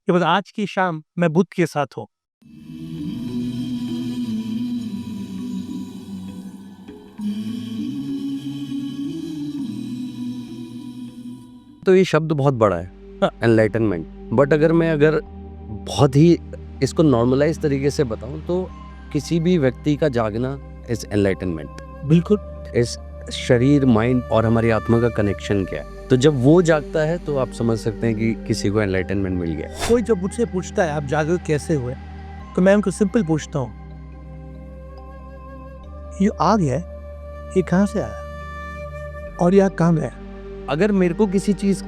कि बस आज की शाम मैं बुद्ध के साथ हूँ। तो ये शब्द बहुत बड़ा है, एनलाइटनमेंट। बट अगर बहुत ही इसको नॉर्मलाइज तरीके से बताऊं तो किसी भी व्यक्ति का जागना इज एनलाइटनमेंट। बिल्कुल। इस शरीर, माइंड और हमारी आत्मा का कनेक्शन क्या है, तो जब वो जागता है तो आप समझ सकते हैं कि किसी को एनलाइटनमेंट मिल गया। कोई जब मुझसे पूछता है आप जागरूक कैसे हुए, तो मैं उनको सिंपल पूछता हूँ, ये आग है, ये कहाँ से आया और यह कहाँ गया? अगर मेरे को किसी चीज़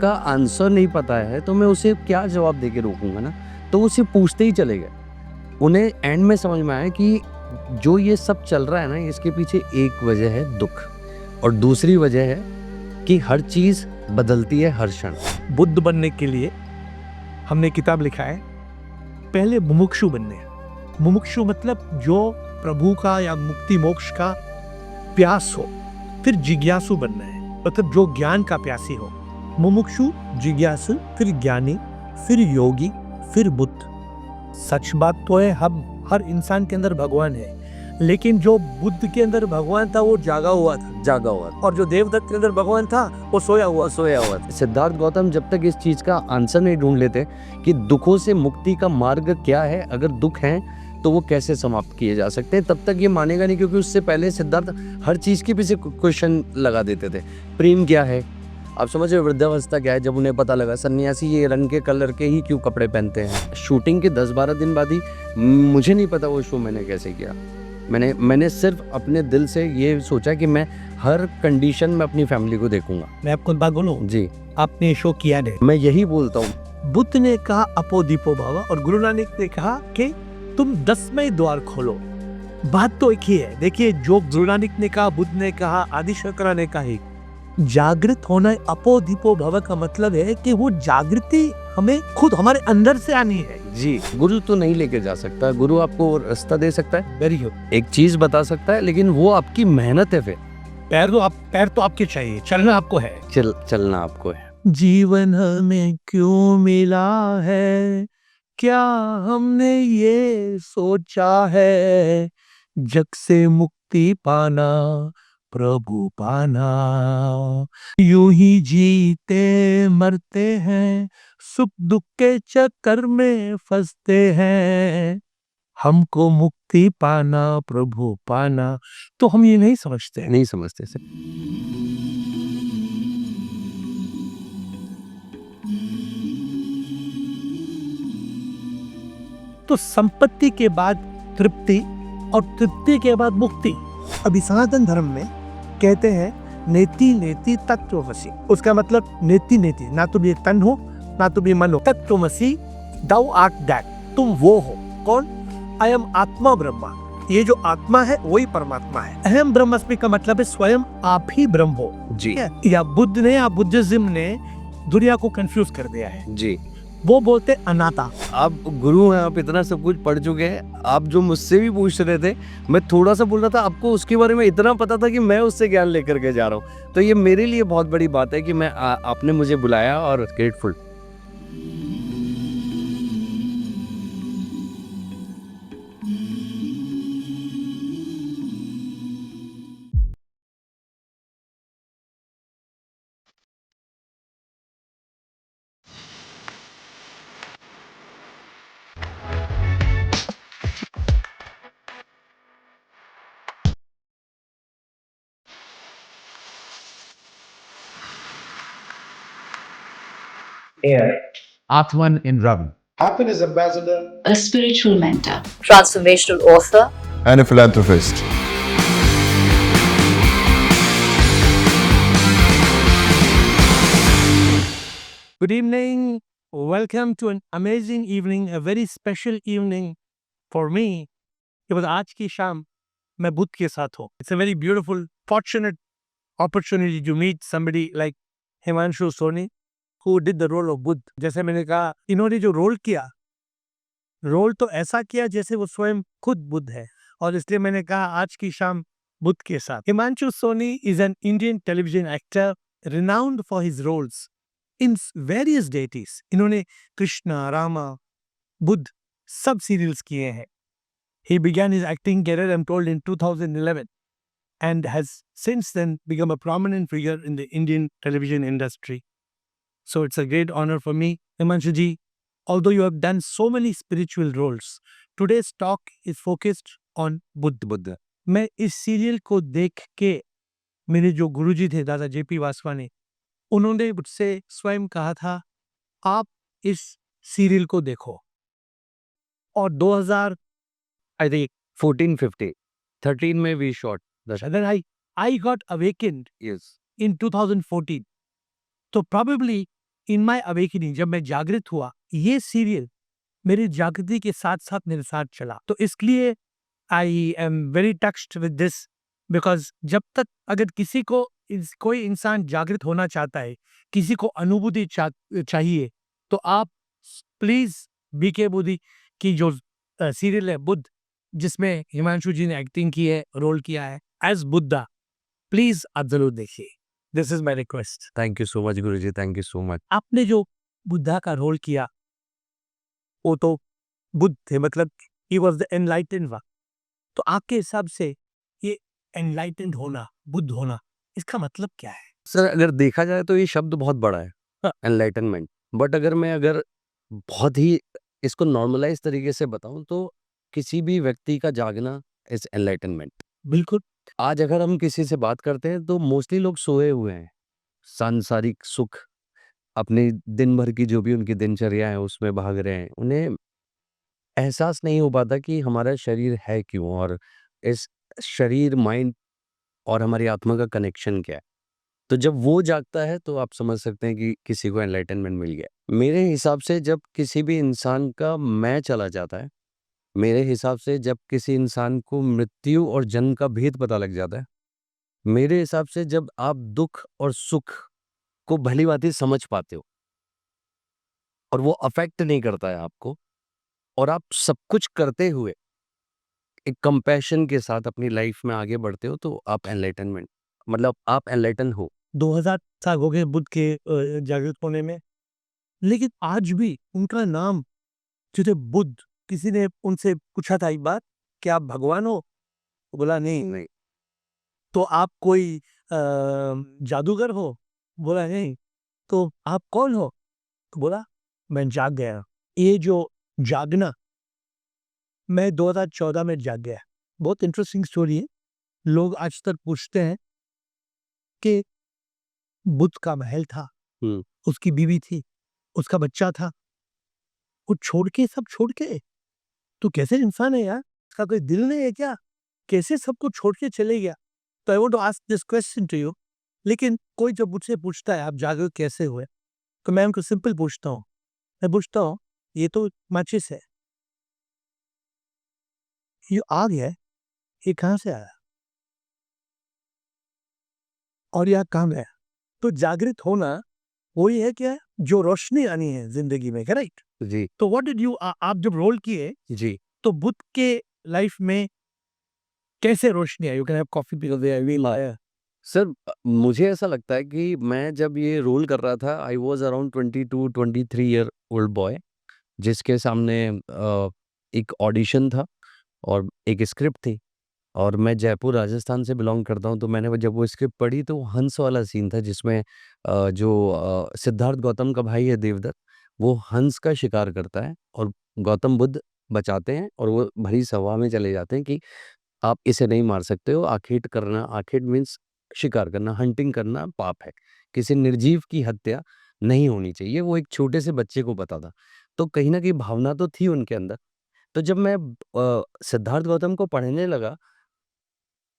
का आंसर नहीं पता है तो मैं उसे क्या जवाब दे के रोकूंगा ना, तो उसे पूछते ही चले गए। उन्हें एंड में समझ में आया कि जो ये सब चल रहा है ना, इसके पीछे एक वजह है दुख, और दूसरी वजह है कि हर चीज़ बदलती है हर क्षण। बुद्ध बनने के लिए हमने किताब लिखा है, पहले मुमुक्षु बनने। मुमुक्षु मतलब जो प्रभु का या मुक्ति मोक्ष का प्यास हो। फिर जिज्ञासु बनना है, मतलब जो ज्ञान का प्यासी हो। मुमुक्षु, जिज्ञासु, फिर ज्ञानी, फिर योगी, फिर बुद्ध। सच बात तो है, हम हर इंसान के अंदर भगवान है, लेकिन जो बुद्ध के अंदर भगवान था वो जागा हुआ था, और जो देवदत्त के अंदर भगवान था वो सोया हुआ था। सिद्धार्थ गौतम जब तक इस चीज का आंसर नहीं ढूंढ लेते कि दुखों से मुक्ति का मार्ग क्या है, अगर दुख है तो वो कैसे समाप्त किए जा सकते हैं, तब तक ये मानेगा नहीं। क्योंकि उससे पहले सिद्धार्थ हर चीज के पीछे क्वेश्चन लगा देते थे। प्रेम क्या है, आप समझ रहे हो, वृद्धावस्था क्या है, जब उन्हें पता लगा सन्यासी ये रंग के कलर के ही क्यों कपड़े पहनते हैं। शूटिंग के 10-12 दिन बाद ही, मुझे नहीं पता वो शो मैंने कैसे किया। मैंने सिर्फ अपने दिल से ये सोचा कि मैं हर कंडीशन में अपनी फैमिली को देखूंगा। मैं आपको बात बोलूं जी, आपने शो किया नहीं। मैं यही बोलता हूँ। बुद्ध ने कहा अपो दीपो भव, और गुरु नानक ने कहा कि तुम 10वें द्वार खोलो। बात तो एक ही है। देखिए, जो गुरु नानक ने कहा, बुद्ध ने कहा, आदि शंकरा ने कहा, जागृत होना अपो दीपो भव का मतलब है कि वो जागृति हमें खुद हमारे अंदर से आनी है। जी, गुरु तो नहीं लेके जा सकता, गुरु आपको रास्ता दे सकता है, वेरी गुड, एक चीज बता सकता है, लेकिन वो आपकी मेहनत है। फिर पैर तो आपके चाहिए, चलना आपको है। चलना आपको है। जीवन हमें क्यों मिला है, क्या हमने ये सोचा है, जग से मुक्ति पाना, प्रभु पाना। यूं ही जीते मरते हैं, सुख दुख के चक्कर में फंसते हैं। हमको मुक्ति पाना, प्रभु पाना, तो हम ये नहीं समझते। नहीं समझते सर। तो संपत्ति के बाद तृप्ति, और तृप्ति के बाद मुक्ति। अभी सनातन धर्म में कहते हैं नेति नेति तत्वमसि। उसका मतलब नेति नेति, ना तुम ये तन हो ना तुम ये मन हो, तत्वमसि, दाउ आर्ट दैट, तुम वो हो। कौन? आई एम आत्मा ब्रह्मा। ये जो आत्मा है वही परमात्मा है। अहम ब्रह्मस्मि का मतलब है स्वयं आप ही ब्रह्म हो। जी, या बुद्ध ने या बुद्धिज्म ने दुनिया को कंफ्यूज कर दिया है। जी, वो बोलते अनाता। आप गुरु हैं, आप इतना सब कुछ पढ़ चुके हैं। आप जो मुझसे भी पूछ रहे थे, मैं थोड़ा सा बोल रहा था, आपको उसके बारे में इतना पता था कि मैं उससे ज्ञान लेकर के जा रहा हूँ। तो ये मेरे लिए बहुत बड़ी बात है कि मैं आपने मुझे बुलाया, और grateful. Air. Atman in Ram. Happiness ambassador. A spiritual mentor, transformational author, and a philanthropist. Good evening. Welcome to an amazing evening, a very special evening for me. कि बस आज की शाम मैं बुद्ध के साथ हूँ. It's a very beautiful, fortunate opportunity to meet somebody like Himanshu Soni, who did the role of Buddha. जैसे मैंने कहा, इन्होंने जो रोल किया, रोल तो ऐसा किया जैसे वो स्वयं खुद बुद्ध है, और इसलिए मैंने कहा आज की शाम बुद्ध के साथ. Himanshu Soni is an Indian television actor renowned for his roles in various deities इन्होंने कृष्णा, रामा, बुद्ध सब सीरियल्स किए हैं. He began his acting career, I'm told, in 2011 and has since then become a prominent figure in the Indian television industry. So it's a great honor for me, Himanshu ji. Although you have done so many spiritual roles, today's talk is focused on Buddha. मैं इस serial को देख के मेरे जो गुरुजी थे दादा JP Vaswani, उन्होंने मुझसे स्वयं कहा था आप इस सीरियल को देखो. और 2000 I think 1450, 13 में we shot the show. then I got awakened Yes. in 2014. तो probably in my awakening जब मैं जागृत हुआ, ये सीरियल मेरी जागृति के साथ साथ मेरे साथ चला. तो इसलिए I am very touched with this because जब तक अगर किसी को कोई इंसान जागृत होना चाहता है, किसी को अनुभूति चाहिए, तो आप प्लीज बीके बुद्धि की जो सीरियल है बुद्ध, जिसमें हिमांशु जी ने एक्टिंग की है, रोल किया है एज बुद्धा, प्लीज आप जरूर देखिए. This is my request. Thank you so much, Guruji. Thank you so much. आपने जो बुद्धा का रोल किया वो तो बुद्ध थे, मतलब he was the enlightened one. तो आपके हिसाब से ये एनलाइटेंड होना, बुद्ध होना, इसका मतलब क्या है? सर अगर देखा जाए तो ये शब्द बहुत बड़ा है, हाँ. एनलाइटनमेंट. बट अगर बहुत ही इसको नॉर्मलाइज तरीके से बताऊं तो किसी भी व्यक्ति का जागना इज एनलाइटनमेंट. बिल्कुल. आज अगर हम किसी से बात करते हैं तो मोस्टली लोग सोए हुए हैं, सांसारिक सुख अपने दिन भर की जो भी उनकी दिनचर्या है उसमें भाग रहे हैं. उन्हें एहसास नहीं हो पाता कि हमारा शरीर है क्यों, और इस शरीर, माइंड और हमारी आत्मा का कनेक्शन क्या है. तो जब वो जागता है तो आप समझ सकते हैं कि किसी को एनलाइटनमेंट मिल गया. मेरे हिसाब से जब किसी भी इंसान का मैं चला जाता है, मेरे हिसाब से जब किसी इंसान को मृत्यु और जन्म का भेद पता लग जाता है, मेरे हिसाब से जब आप दुख और सुख को भली भांति समझ पाते हो और वो अफेक्ट नहीं करता है आपको, और आप सब कुछ करते हुए एक कंपैशन के साथ अपनी लाइफ में आगे बढ़ते हो, तो आप एनलाइटनमेंट मतलब आप एनलाइटन हो. 2000 साल हो गए बुद्ध के जागृत होने में, लेकिन आज भी उनका नाम जो थे बुद्ध, किसी ने उनसे पूछा था एक बार कि आप भगवान हो, तो बोला नहीं. तो आप कोई जादूगर हो, बोला नहीं. तो आप कौन हो, तो बोला मैं जाग गया. ये जो जागना, मैं 2014 में जाग गया. बहुत इंटरेस्टिंग स्टोरी है. लोग आज तक पूछते हैं कि बुद्ध का महल था, उसकी बीवी थी, उसका बच्चा था, वो छोड़ के सब छोड़ के, तो कैसे इंसान है यार, इसका कोई दिल नहीं है क्या, कैसे सबको छोड़ के चले गया. तो I want to ask this question to you. लेकिन कोई जब मुझसे पूछता है आप जागरूक कैसे हुए, तो मैं उनको सिंपल पूछता हूँ, मैं पूछता हूँ ये तो माचिस है, ये आग है, ये कहाँ से आया और यह कहाँ गया. तो जागृत होना वही है क्या, जो रोशनी आनी है जिंदगी में, करेक्ट. जी तो व्हाट डिड यू, आप जब रोल किए जी तो बुद्ध के लाइफ में कैसे रोशनी आई? You can have coffee because they will आया. सर, मुझे ऐसा लगता है कि मैं जब ये रोल कर रहा था, I was around 22-23 year old boy, जिसके सामने एक ऑडिशन था और एक स्क्रिप्ट थी, और मैं जयपुर राजस्थान से बिलोंग करता हूँ. तो मैंने जब वो स्क्रिप्ट पढ़ी तो हंस वाला सीन था, जिसमें जो सिद्धार्थ गौतम का भाई है देवदत्त, वो हंस का शिकार करता है और गौतम बुद्ध बचाते हैं, और वो भरी सभा में चले जाते हैं कि आप इसे नहीं मार सकते हो. आखेट करना, आखेट मीन्स शिकार करना, हंटिंग करना पाप है, किसी निर्जीव की हत्या नहीं होनी चाहिए. वो एक छोटे से बच्चे को पता था, तो कहीं ना कहीं भावना तो थी उनके अंदर. तो जब मैं सिद्धार्थ गौतम को पढ़ने लगा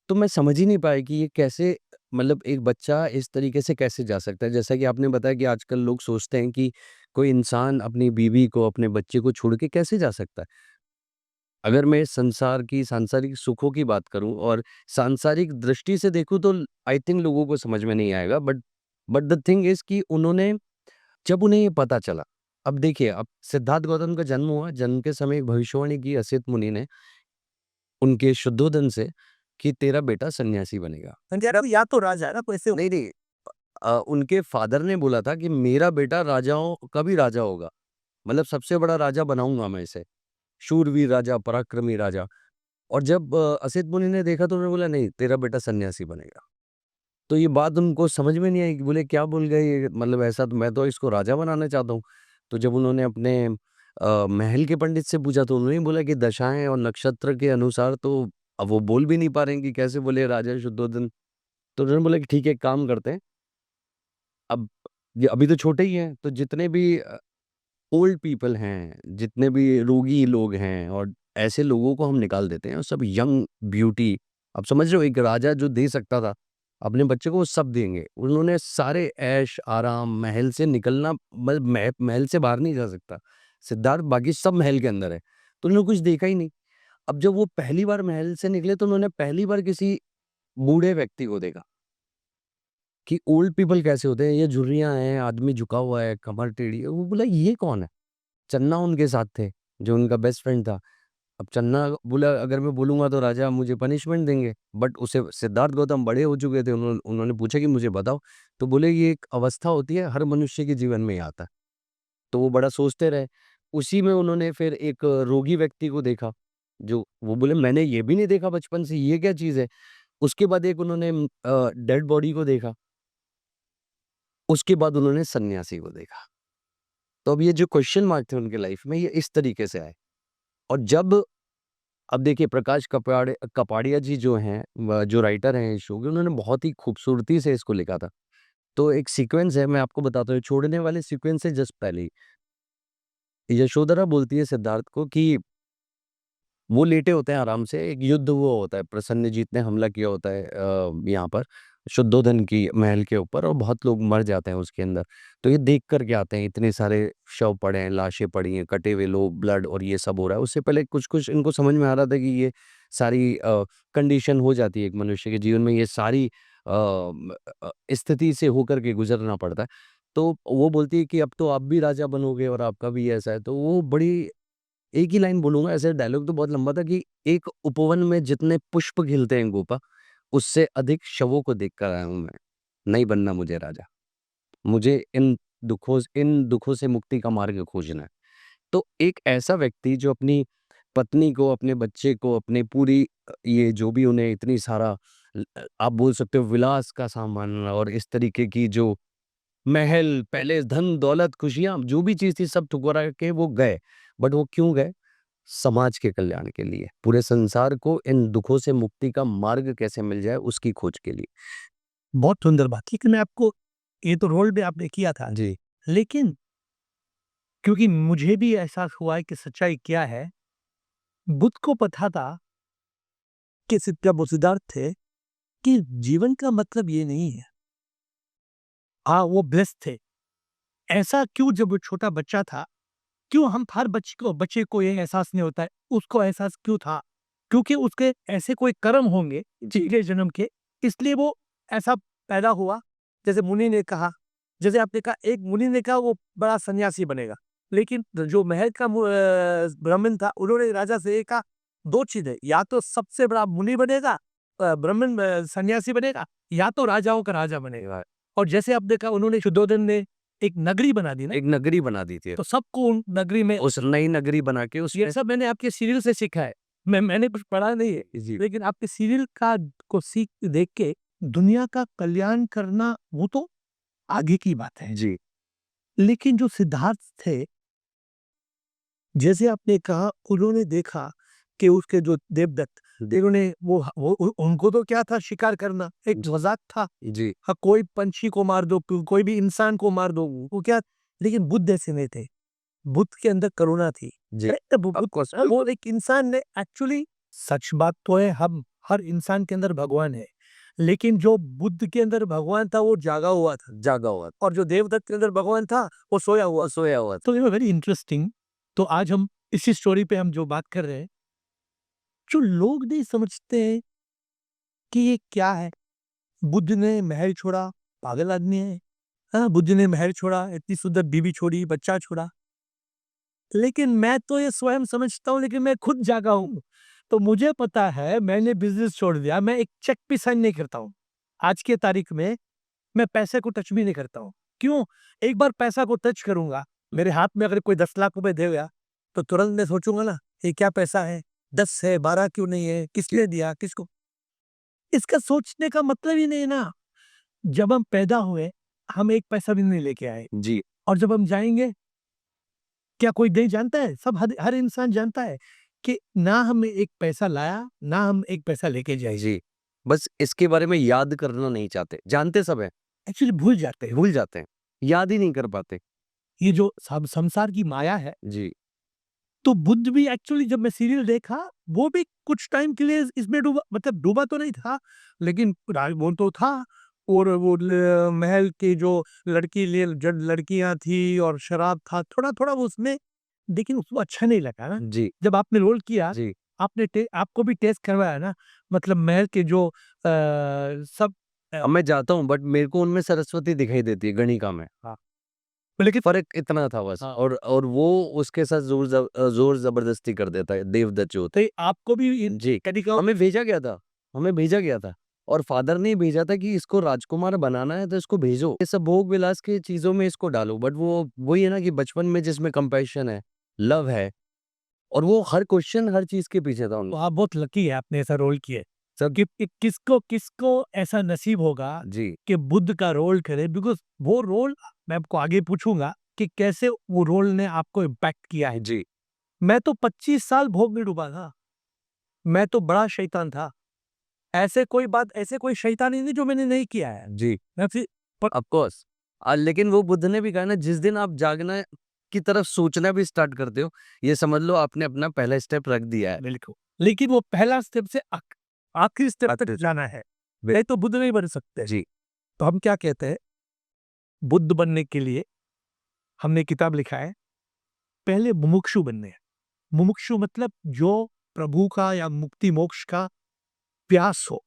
तो मैं समझ ही नहीं पाया कि ये कैसे, मतलब एक बच्चा इस तरीके से कैसे जा सकता है. जैसा कि आपने बताया कि आजकल लोग सोचते हैं कि कोई इंसान अपनी बीवी को, अपने बच्चे को छोड़ के कैसे जा सकता है. अगर मैं संसार की, सांसारिक सुखों की बात करूं और सांसारिक दृष्टि से देखूं तो आई थिंक लोगों को समझ में नहीं आएगा. बट द थिंग इज कि उन्होंने, जब उन्हें ये पता चला, अब देखिए, अब सिद्धार्थ गौतम का जन्म हुआ, जन्म के समय एक भविष्यवाणी की असित मुनि ने उनके शुद्धोदन से कि तेरा बेटा सन्यासी बनेगा. या तो राजा है ना, पैसे नहीं नहीं, उनके फादर ने बोला था कि मेरा बेटा राजाओं का भी राजा होगा, मतलब सबसे बड़ा राजा बनाऊंगा मैं इसे, शूरवीर राजा, पराक्रमी राजा। और जब असित मुनि ने देखा तो उन्होंने बोला नहीं, तेरा बेटा सन्यासी बनेगा। तो ये बात उनको समझ में नहीं आई कि बोले क्या बोल गए ये, मतलब ऐसा तो मैं तो इसको राजा बनाना चाहता हूँ। तो जब उन्होंने अपने महल के पंडित से पूछा तो उन्होंने बोला कि दशाएं और नक्षत्र के अनुसार तो अब वो बोल भी नहीं पा रहे हैं कि कैसे बोले राजा शुद्धोधन। तो उन्होंने बोला कि ठीक है, एक काम करते हैं, अब ये अभी तो छोटे ही हैं, तो जितने भी ओल्ड पीपल हैं, जितने भी रोगी लोग हैं और ऐसे लोगों को हम निकाल देते हैं और सब यंग ब्यूटी, अब समझ रहे हो, एक राजा जो दे सकता था अपने बच्चे को वो सब देंगे। उन्होंने सारे ऐश आराम, महल से निकलना, मतलब महल से बाहर नहीं जा सकता सिद्धार्थ, बाकी सब महल के अंदर है, तो उन्होंने कुछ देखा ही नहीं। अब जब वो पहली बार महल से निकले तो उन्होंने पहली बार किसी बूढ़े व्यक्ति को देखा कि ओल्ड पीपल कैसे होते हैं, ये झुर्रियां हैं, आदमी झुका हुआ है, कमर टेढ़ी है। वो बोला ये कौन है? चन्ना उनके साथ थे, जो उनका बेस्ट फ्रेंड था। अब चन्ना बोला अगर मैं बोलूँगा तो राजा मुझे पनिशमेंट देंगे, बट उसे सिद्धार्थ गौतम बड़े हो चुके थे, उन्होंने पूछा कि मुझे बताओ, तो बोले ये एक अवस्था होती है, हर मनुष्य के जीवन में ही आता है। तो वो बड़ा सोचते रहे। उसी में उन्होंने फिर एक रोगी व्यक्ति को देखा, जो वो बोले मैंने ये भी नहीं देखा बचपन से, ये क्या चीज़ है? उसके बाद एक उन्होंने डेड बॉडी को देखा, उसके बाद उन्होंने सन्यासी को देखा। तो अब ये जो क्वेश्चन मार्क थे उनके लाइफ में, ये इस तरीके से आए। और जब अब देखिए प्रकाश कपाड़िया जी जो हैं, जो राइटर हैं इस शो के, उन्होंने बहुत ही खूबसूरती से इसको लिखा था। तो एक सीक्वेंस है, मैं आपको बताता हूँ, छोड़ने वाले सीक्वेंस से जस्ट पहले ही यशोधरा बोलती है सिद्धार्थ को कि वो लेटे होते हैं आराम से, एक युद्ध हुआ होता है, प्रसन्नजीत ने हमला किया होता है यहाँ पर शुद्धोधन की महल के ऊपर, और बहुत लोग मर जाते हैं उसके अंदर। तो ये देख कर के आते हैं, इतने सारे शव पड़े हैं, लाशें पड़ी हैं, कटे हुए लोग, ब्लड और ये सब हो रहा है। उससे पहले कुछ कुछ इनको समझ में आ रहा था कि ये सारी कंडीशन हो जाती है एक मनुष्य के जीवन में, ये सारी स्थिति से होकर के गुजरना पड़ता है। तो वो बोलती है कि अब तो आप भी राजा बनोगे और आपका भी ऐसा है। तो वो बड़ी, एक ही लाइन बोलूँगा, ऐसे डायलॉग तो बहुत लंबा था कि एक उपवन में जितने पुष्प खिलते हैं गोपा, उससे अधिक शवों को देख कर आया हूँ मैं। नहीं बनना मुझे राजा। मुझे इन दुखों से मुक्ति का मार्ग खोजना है। तो एक ऐसा व्यक्ति जो अपनी पत्नी को, अपने बच्चे को, अपने पूरी ये जो भी उन्हें इतनी सारा आप बोल सकते हो विलास का सामान और इस तरीके की जो महल, पैलेस, धन, दौलत, खुशियाँ, जो भी चीज़ थी सब ठुकरा के वो गए। बट वो क्यों गए? समाज के कल्याण के लिए, पूरे संसार को इन दुखों से मुक्ति का मार्ग कैसे मिल जाए उसकी खोज के लिए। बहुत सुंदर बात। लेकिन मैं आपको, ये तो रोल भी आपने किया था, जी, लेकिन क्योंकि मुझे भी एहसास हुआ है कि सच्चाई क्या है, बुद्ध को पता था कि जब वो सिद्धार्थ थे कि जीवन का मतलब ये नहीं है। हाँ, वो ब्लेस्ड थे। ऐसा क्यों, जब वो छोटा बच्चा था, क्यों हम हर बच्चे को ये एहसास नहीं होता है, उसको एहसास क्यों था? क्योंकि उसके ऐसे कोई कर्म होंगे पिछले जन्म के, इसलिए वो ऐसा पैदा हुआ। जैसे मुनि ने कहा, जैसे आपने कहा, एक मुनि ने कहा वो बड़ा सन्यासी बनेगा, लेकिन जो महल का ब्राह्मण था, उन्होंने राजा से ये कहा, दो चीजें, या तो सबसे बड़ा मुनि बनेगा, ब्राह्मण सन्यासी बनेगा, या तो राजाओं का राजा बनेगा। और जैसे आपने कहा, उन्होंने शुद्धोधन ने एक नगरी बना दी ना, एक नगरी बना दी थी। तो सबको उन नगरी में, उस नई नगरी बना के ये उसमें सब मैंने आपके सीरियल से सीखा है। मैंने कुछ पढ़ा नहीं है, जी, लेकिन आपके सीरियल का को सीख देख के दुनिया का कल्याण करना वो तो आगे की बात है। जी, लेकिन जो सिद्धार्थ थे, जैसे आपने कहा, उन्होंने देखा कि उसके जो देवदत्त, उन्होंने उनको तो क्या था, शिकार करना एक मजाक था। जी, हाँ, कोई पंछी को मार दो, कोई भी इंसान को मार दो, वो क्या। लेकिन बुद्ध ऐसे नहीं थे। बुद्ध के अंदर करुणा थी। जी। अरे वो एक इंसान ने एक्चुअली, सच बात तो है, हम हर इंसान के अंदर भगवान है, लेकिन जो बुद्ध के अंदर भगवान था वो जागा हुआ था, जागा हुआ था, और जो देवदत्त के अंदर भगवान था वो सोया हुआ। सोया हुआ था। तो ये वेरी इंटरेस्टिंग। तो आज हम इसी स्टोरी पे हम जो बात कर रहे हैं, जो लोग नहीं समझते हैं कि ये क्या है। बुद्ध ने महल छोड़ा, पागल आदमी है। हाँ, बुद्ध ने महल छोड़ा, इतनी सुंदर बीवी छोड़ी, बच्चा छोड़ा। लेकिन मैं तो ये स्वयं समझता हूँ, लेकिन मैं खुद जागा हूँ, तो मुझे पता है, मैंने बिजनेस छोड़ दिया, मैं एक चेक भी साइन नहीं करता हूँ। आज के तारीख में मैं पैसे को टच भी नहीं करता हूँ। क्यों? एक बार पैसा को टच करूंगा, मेरे हाथ में अगर कोई 10 लाख रुपए दे गया, तो तुरंत मैं सोचूंगा ना, ये क्या पैसा है? 10 है, 12 क्यों नहीं है? किसने दिया? किसको? इसका सोचने का मतलब ही नहीं है ना। जब हम पैदा हुए, हम एक पैसा भी नहीं लेके आए, जी, और जब हम जाएंगे, क्या कोई नहीं जानता है? सब हर इंसान जानता है कि ना हम एक पैसा लाया, ना हम एक पैसा लेके जाएंगे। जी। बस इसके बारे में याद करना नहीं चाहते। जानते सब हैं, एक्चुअली भूल जाते हैं। भूल जाते हैं। याद ही नहीं कर पाते। ये जो संसार की माया है, जी, तो बुद्ध भी एक्चुअली जब मैं सीरियल देखा, वो भी कुछ टाइम के लिए इसमें डूबा, मतलब डूबा तो नहीं था, लेकिन वो तो था। और वो महल की जो लड़कियां थी और शराब था, थोड़ा थोड़ा वो उसमें, लेकिन उसको अच्छा नहीं लगा ना। जी, जब आपने रोल किया, जी। आपको भी टेस्ट करवाया ना, मतलब महल के जो सब, अब मैं जाता हूँ बट मेरे को उनमें सरस्वती दिखाई देती है गणिका में। हाँ, लेकिन फ़र्क इतना था बस। हाँ, और वो उसके साथ ज़ोर ज़बरदस्ती कर देता है देवदत्त जो होता तो आपको भी इन है। जी, कनिकाओं हमें भेजा गया था और फ़ादर ने भेजा था कि इसको राजकुमार बनाना है तो इसको भेजो। ये सब भोग-विलास की चीज़ों में इसको डालो, बट वो वही है ना कि बचपन में जिसमें कंपैशन है, लव है, और वो हर क्वेश्चन हर चीज़ के पीछे था तो उनका। आप बहुत लकी है, आपने ऐसा रोल किए। सब कि किसको किसको ऐसा नसीब होगा जी, कि बुद्ध का रोल करे, बिकॉज़ वो रोल, मैं आपको आगे पूछूँगा कि कैसे वो रोल ने आपको इम्पैक्ट किया है। जी, मैं तो 25 साल भोग में डूबा था। मैं तो बड़ा शैतान था। ऐसे कोई शैतानी नहीं जो मैंने नहीं किया है। जी। मैं फिर प ऑफ कोर्स। लेकिन वो बुद्ध ने भी कहा ना, जिस दिन आप जागना की तरफ सोचना भी स्टार्ट करते हो, ये समझ लो आपने अपना पहला स्टेप रख दिया है। बिल्कुल। लेकिन वो पहला स्टेप से आखिरी स्टेप तक आखिर जाना है, बि नहीं तो बुद्ध नहीं बन सकते। जी, तो हम क्या कहते हैं, बुद्ध बनने के लिए हमने किताब लिखा है, पहले मुमुक्षु बनने हैं। मुमुक्षु मतलब जो प्रभु का या मुक्ति मोक्ष का प्यास हो,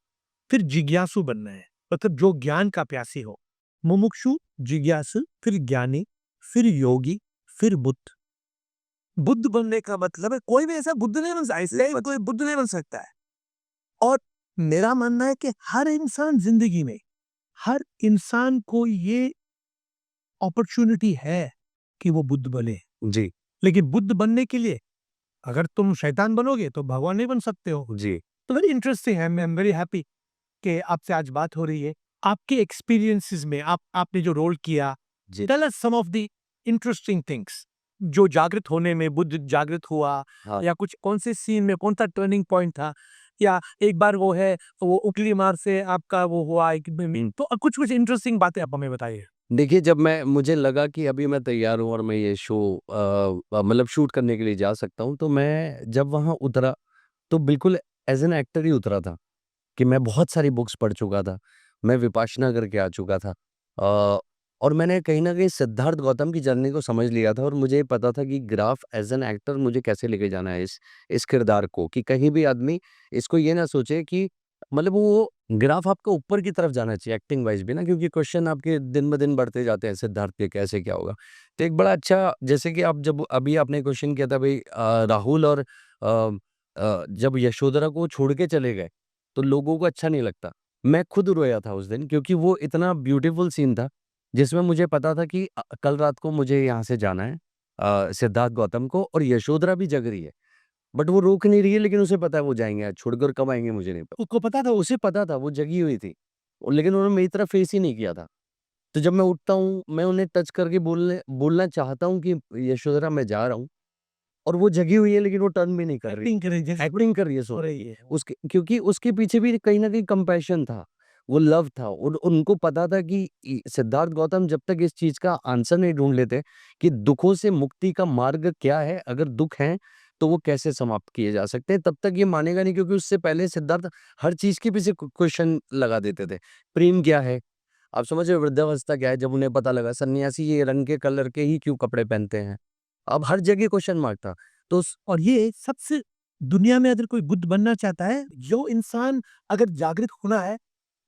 फिर जिज्ञासु बनना है, मतलब जो ज्ञान का प्यासी हो। मुमुक्षु, जिज्ञासु, फिर ज्ञानी, फिर योगी, फिर बुद्ध। बुद्ध बनने का मतलब है, कोई भी ऐसा बुद्ध नहीं बन सकता, इसलिए कोई बुद्ध नहीं बन सकता है। और मेरा मानना है कि हर इंसान जिंदगी में, हर इंसान को ये अपॉर्चुनिटी है कि वो बुद्ध बने। जी, लेकिन बुद्ध बनने के लिए अगर तुम शैतान बनोगे तो भगवान नहीं बन सकते हो। जी, तो वेरी इंटरेस्टिंग है, आई एम वेरी हैप्पी कि आपसे आज बात हो रही है। आपके एक्सपीरियंसेस में आपने जो रोल किया, जी। Tell us some of the interesting things, जो जागृत होने में बुद्ध जागृत हुआ, हाँ, या कुछ कौन से सीन में कौन सा टर्निंग पॉइंट था, या एक बार वो है वो उकली मार से आपका वो हुआ एक तो कुछ कुछ इंटरेस्टिंग बातें आप हमें बताइए। देखिए, जब मुझे लगा कि अभी मैं तैयार हूँ और मैं ये शो मतलब शूट करने के लिए जा सकता हूँ, तो मैं जब वहाँ उतरा, तो बिल्कुल एज़ एन एक्टर ही उतरा था कि मैं बहुत सारी बुक्स पढ़ चुका था। मैं विपाशना करके आ चुका था। और मैंने कहीं न कहीं सिद्धार्थ गौतम की जर्नी को समझ लिया था और मुझे ये पता था कि ग्राफ एज़ एन एक्टर मुझे कैसे लेके जाना है इस किरदार को, कि कहीं भी आदमी इसको ये ना सोचे कि मतलब वो ग्राफ आपका ऊपर की तरफ जाना चाहिए एक्टिंग वाइज़ भी ना, क्योंकि क्वेश्चन आपके दिन-ब-दिन बढ़ते जाते हैं सिद्धार्थ के कैसे क्या होगा। तो एक बड़ा अच्छा, जैसे कि आप जब अभी आपने क्वेश्चन किया था भई, राहुल और जब यशोधरा को छोड़ के चले गए, तो लोगों को अच्छा नहीं लगता। मैं खुद रोया था उस दिन, क्योंकि वो इतना ब्यूटीफुल सीन था, जिसमें मुझे पता था कि कल रात को मुझे यहाँ से जाना है सिद्धार्थ गौतम को, और यशोधरा भी जग रही है। बट वो रोक नहीं रही है, लेकिन उसे पता है वो जाएँगे आज, छोड़कर कब आएँगे मुझे नहीं पता। उसको पता था उसे पता था, वो जगी हुई थी। लेकिन उन्होंने मेरी तरफ फेस ही नहीं किया था। तो जब मैं उठता हूँ, मैं उन्हें टच करके बोलना चाहता हूँ कि यशोधरा मैं जा रहा हूँ, और वो जगी हुई है, लेकिन वो टर्न भी नहीं कर रही। एक्टिंग करें जैसे एक्टिंग कर रही है हो सो रही है। उसके, क्योंकि उसके पीछे भी कहीं न कहीं कंपैशन था, वो लव था, और उनको पता था कि सिद्धार्थ गौतम जब तक इस चीज़ का आंसर नहीं ढूँढ लेते कि दुखों से मुक्ति का मार्ग क्या है, अगर दुःख हैं, तो वो कैसे समाप्त किए जा सकते हैं, तब तक ये मानेगा नहीं, क्योंकि उससे पहले सिद्धार्थ हर चीज़ के पीछे क्वेश्चन लगा देते थे। प्रेम क्या है? आप समझ रहे हो, वृद्धावस्था क्या है? जब उन्हें पता लगा सन्यासी ये रंग के कलर के ही क्यों कपड़े पहनते हैं? अब हर जगह क्वेश्चन मार्क था। तो और ये सबसे, दुनिया में अगर कोई बुद्ध बनना चाहता है, जो इंसान अगर जागृत होना है,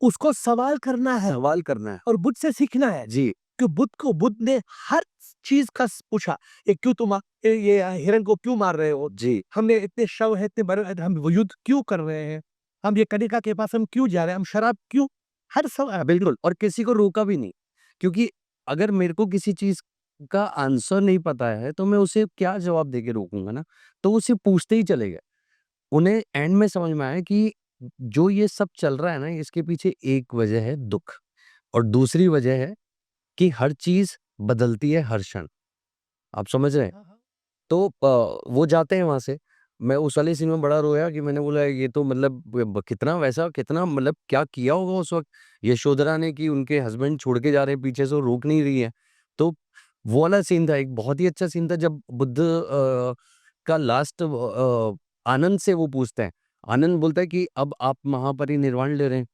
उसको सवाल करना है सवाल करना है। और बुद्ध से सीखना है। जी, कि बुद्ध ने हर चीज का पूछा, ये क्यों ये हिरण को क्यों मार रहे हो? जी, हमने इतने शव है, इतने बड़े, हम वो युद्ध क्यों कर रहे हैं? हम ये कनिका के पास हम क्यों जा रहे हैं? हम शराब क्यों हर समय बिल्कुल, और किसी को रोका भी नहीं, क्योंकि अगर मेरे को किसी चीज़ का आंसर नहीं पता है, तो मैं उसे क्या जवाब दे के रोकूँगा ना? तो वो सिर्फ़ पूछते ही चले गए। उन्हें एंड में समझ में आया कि जो ये सब चल रहा है ना, इसके पीछे एक वजह है दुःख, और दूसरी वजह है कि हर चीज़ बदलती है हर क्षण। आप समझ रहे हैं? तो वो जाते हैं वहाँ से। मैं उस वाले सीन में बड़ा रोया कि मैंने बोला ये तो मतलब कितना वैसा, कितना मतलब क्या किया होगा उस वक़्त यशोधरा ने कि उनके हस्बैंड छोड़ के जा रहे हैं पीछे से, वो रोक नहीं रही है। तो वो वाला सीन था, एक बहुत ही अच्छा सीन था जब बुद्ध का लास्ट आनंद से वो पूछते हैं। आनंद बोलता है कि अब आप महापरिनिर्वाण ले रहे हैं,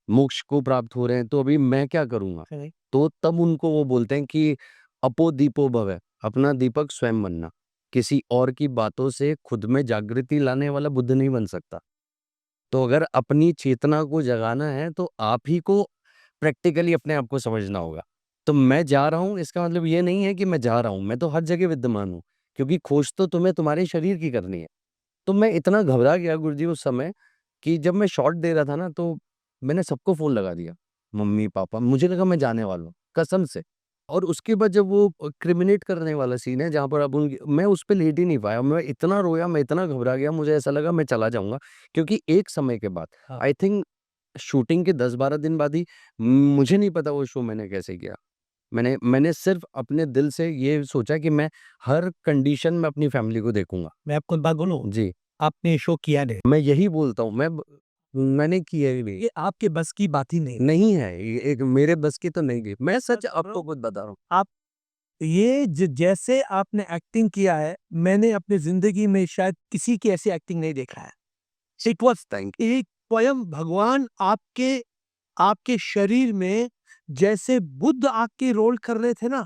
मोक्ष को प्राप्त हो रहे हैं, तो अभी मैं क्या करूँगा? करेक्ट। तो तब उनको वो बोलते हैं कि अपो दीपो भव, अपना दीपक स्वयं बनना। किसी और की बातों से खुद में जागृति लाने वाला बुद्ध नहीं बन सकता। तो अगर अपनी चेतना को जगाना है तो आप ही को प्रैक्टिकली अपने आप को समझना होगा। तो मैं जा रहा हूँ, इसका मतलब ये नहीं है कि मैं जा रहा हूँ, मैं तो हर जगह विद्यमान हूँ, क्योंकि खोज तो तुम्हें तुम्हारे शरीर की करनी है। तो मैं इतना घबरा गया गुरुजी उस समय कि जब मैं शॉट दे रहा था ना, तो मैंने सबको फ़ोन लगा दिया। मम्मी-पापा, मुझे लगा मैं जाने वाला हूँ, कसम से। और उसके बाद जब वो क्रिमिनेट करने वाला सीन है जहाँ पर अब उनकी, मैं उस पे लेट ही नहीं पाया। मैं इतना रोया, मैं इतना घबरा गया, मुझे ऐसा लगा मैं चला जाऊँगा। क्योंकि एक समय के बाद हाँ। आई थिंक शूटिंग के 10-12 दिन बाद ही, मुझे नहीं पता वो शो मैंने कैसे किया। मैंने सिर्फ़ अपने दिल से ये सोचा कि मैं हर कंडीशन में अपनी फैमिली को देखूँगा। मैं आपको एक बात बोलूँ, जी। आपने शो किया नहीं, मैं यही बोलता हूँ, मैंने किया ही नहीं। ये आपके बस की बात ही नहीं। नहीं है, ये एक मेरे बस की तो नहीं गई। मैं सच सच आपको ब्रो, खुद बता रहा हूँ। आप ये जैसे आपने एक्टिंग किया है, मैंने अपनी जिंदगी में शायद किसी की ऐसी एक्टिंग नहीं देखा है। इट वॉज थैंक एक स्वयं भगवान आपके आपके शरीर में, जैसे बुद्ध आपके रोल कर रहे थे ना,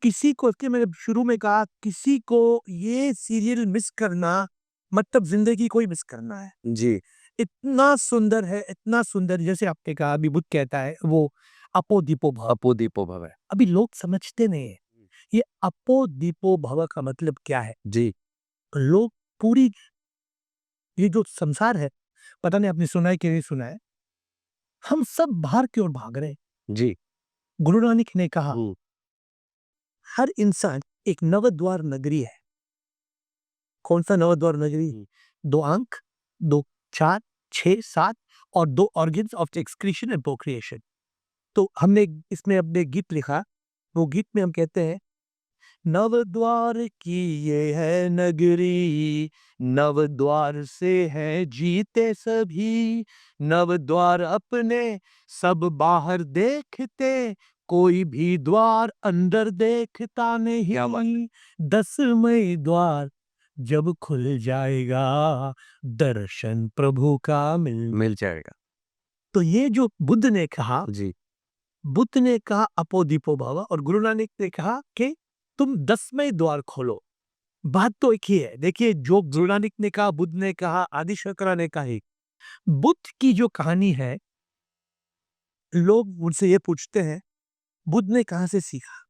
किसी को, कि मैंने शुरू में कहा, किसी को ये सीरियल मिस करना मतलब जिंदगी को ही मिस करना है। जी, इतना सुंदर है, इतना सुंदर, जैसे आपने कहा, अभी बुद्ध कहता है वो अपो दीपो भव। अपो दीपो भव है। अभी लोग समझते नहीं है ये अपो दीपो भव का मतलब क्या है। जी, लोग पूरी, ये जो संसार है, पता नहीं आपने सुना है कि नहीं सुना है, हम सब बाहर की ओर भाग रहे हैं। जी। गुरु नानक ने कहा, हुँ, हर इंसान एक नवद्वार नगरी है। कौन सा नवद्वार नगरी? हुँ। 2 आँख, 2 4 6 7 और 2 organs of excretion and procreation. तो हमने इसमें अपने गीत लिखा, वो गीत में हम कहते हैं, नवद्वार की ये है नगरी, नवद्वार से है जीते सभी, नवद्वार अपने सब बाहर देखते, कोई भी द्वार अंदर देखता क्या बात नहीं, 10वें द्वार जब खुल जाएगा, दर्शन प्रभु का मिल। मिल जाएगा। तो ये जो बुद्ध ने कहा, जी, बुद्ध ने कहा अपो दीपो भव, और गुरु नानक ने कहा कि तुम 10वें द्वार खोलो। बात तो एक ही है। देखिए, जो गुरु नानक ने कहा, बुद्ध ने कहा, आदि शंकरा ने कही, बुद्ध की जो कहानी है, लोग मुझसे ये पूछते हैं, बुद्ध ने कहाँ से सीखा?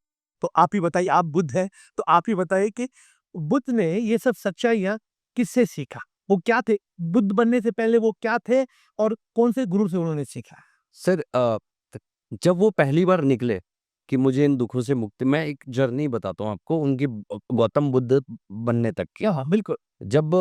तो आप ही बताइए, आप बुद्ध हैं, तो आप ही बताइए कि बुद्ध ने ये सब सच्चाइयाँ किससे सीखा? वो क्या थे? बुद्ध बनने से पहले वो क्या थे और कौन से गुरु से उन्होंने सीखा? सर त जब वो पहली बार निकले कि मुझे इन दुखों से मुक्ति, मैं एक जर्नी बताता हूँ आपको उनकी गौतम बुद्ध बनने तक की। क्या हाँ, बिल्कुल। जब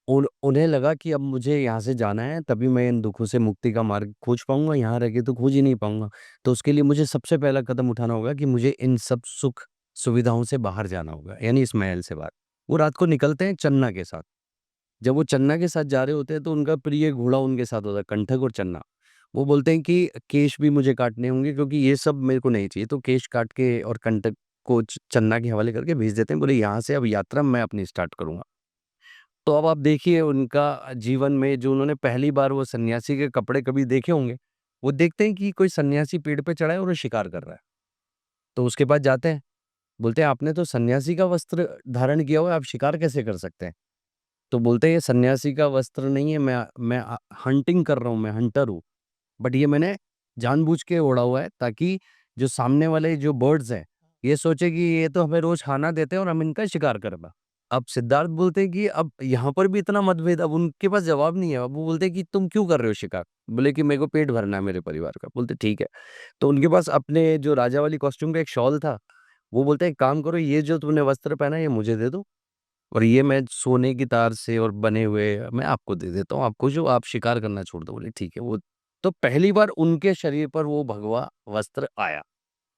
उन्हें लगा कि अब मुझे यहाँ से जाना है, तभी मैं इन दुखों से मुक्ति का मार्ग खोज पाऊँगा, यहाँ रह के तो खोज ही नहीं पाऊँगा। तो उसके लिए मुझे सबसे पहला कदम उठाना होगा कि मुझे इन सब सुख-सुविधाओं से बाहर जाना होगा, यानी इस महल से बाहर। वो रात को निकलते हैं चन्ना के साथ। जब वो चन्ना के साथ जा रहे होते हैं, तो उनका प्रिय घोड़ा उनके साथ होता है, कंठक और चन्ना। वो बोलते हैं कि केश भी मुझे काटने होंगे, क्योंकि ये सब मेरे को नहीं चाहिए। तो केश काट के और कंटक को चन्ना के हवाले करके भेज देते हैं। बोले यहाँ से अब यात्रा मैं अपनी स्टार्ट करूँगा। तो अब आप देखिए उनका जीवन में जो उन्होंने पहली बार वो सन्यासी के कपड़े कभी देखे होंगे, वो देखते हैं कि कोई सन्यासी पेड़ पे चढ़ा है और वो शिकार कर रहा है। तो उसके पास जाते हैं, बोलते हैं आपने तो सन्यासी का वस्त्र धारण किया हुआ है, आप शिकार कैसे कर सकते हैं? तो बोलते हैं ये सन्यासी का वस्त्र नहीं है, मैं हंटिंग कर रहा हूँ, मैं हंटर हूँ। बट ये मैंने जानबूझ के ओढ़ा हुआ है, ताकि जो सामने वाले जो बर्ड्स हैं, ये सोचे कि ये तो हमें रोज़ खाना देते हैं और हम इनका शिकार कर रहे हैं। अब सिद्धार्थ बोलते हैं कि अब यहाँ पर भी इतना मतभेद, अब उनके पास जवाब नहीं है। अब वो बोलते हैं कि तुम क्यों कर रहे हो शिकार? बोले कि मेरे को पेट भरना है मेरे परिवार का। बोलते ठीक है। तो उनके पास अपने जो राजा वाली कॉस्ट्यूम का एक शॉल था। वो बोलते हैं एक काम करो, ये जो तुमने वस्त्र पहना है ये मुझे दे दो, और ये मैं सोने की तार से और बने हुए मैं आपको दे देता हूँ, आपको जो आप शिकार करना छोड़ दो। बोले ठीक है। वो तो पहली बार उनके शरीर पर वो भगवा वस्त्र आया।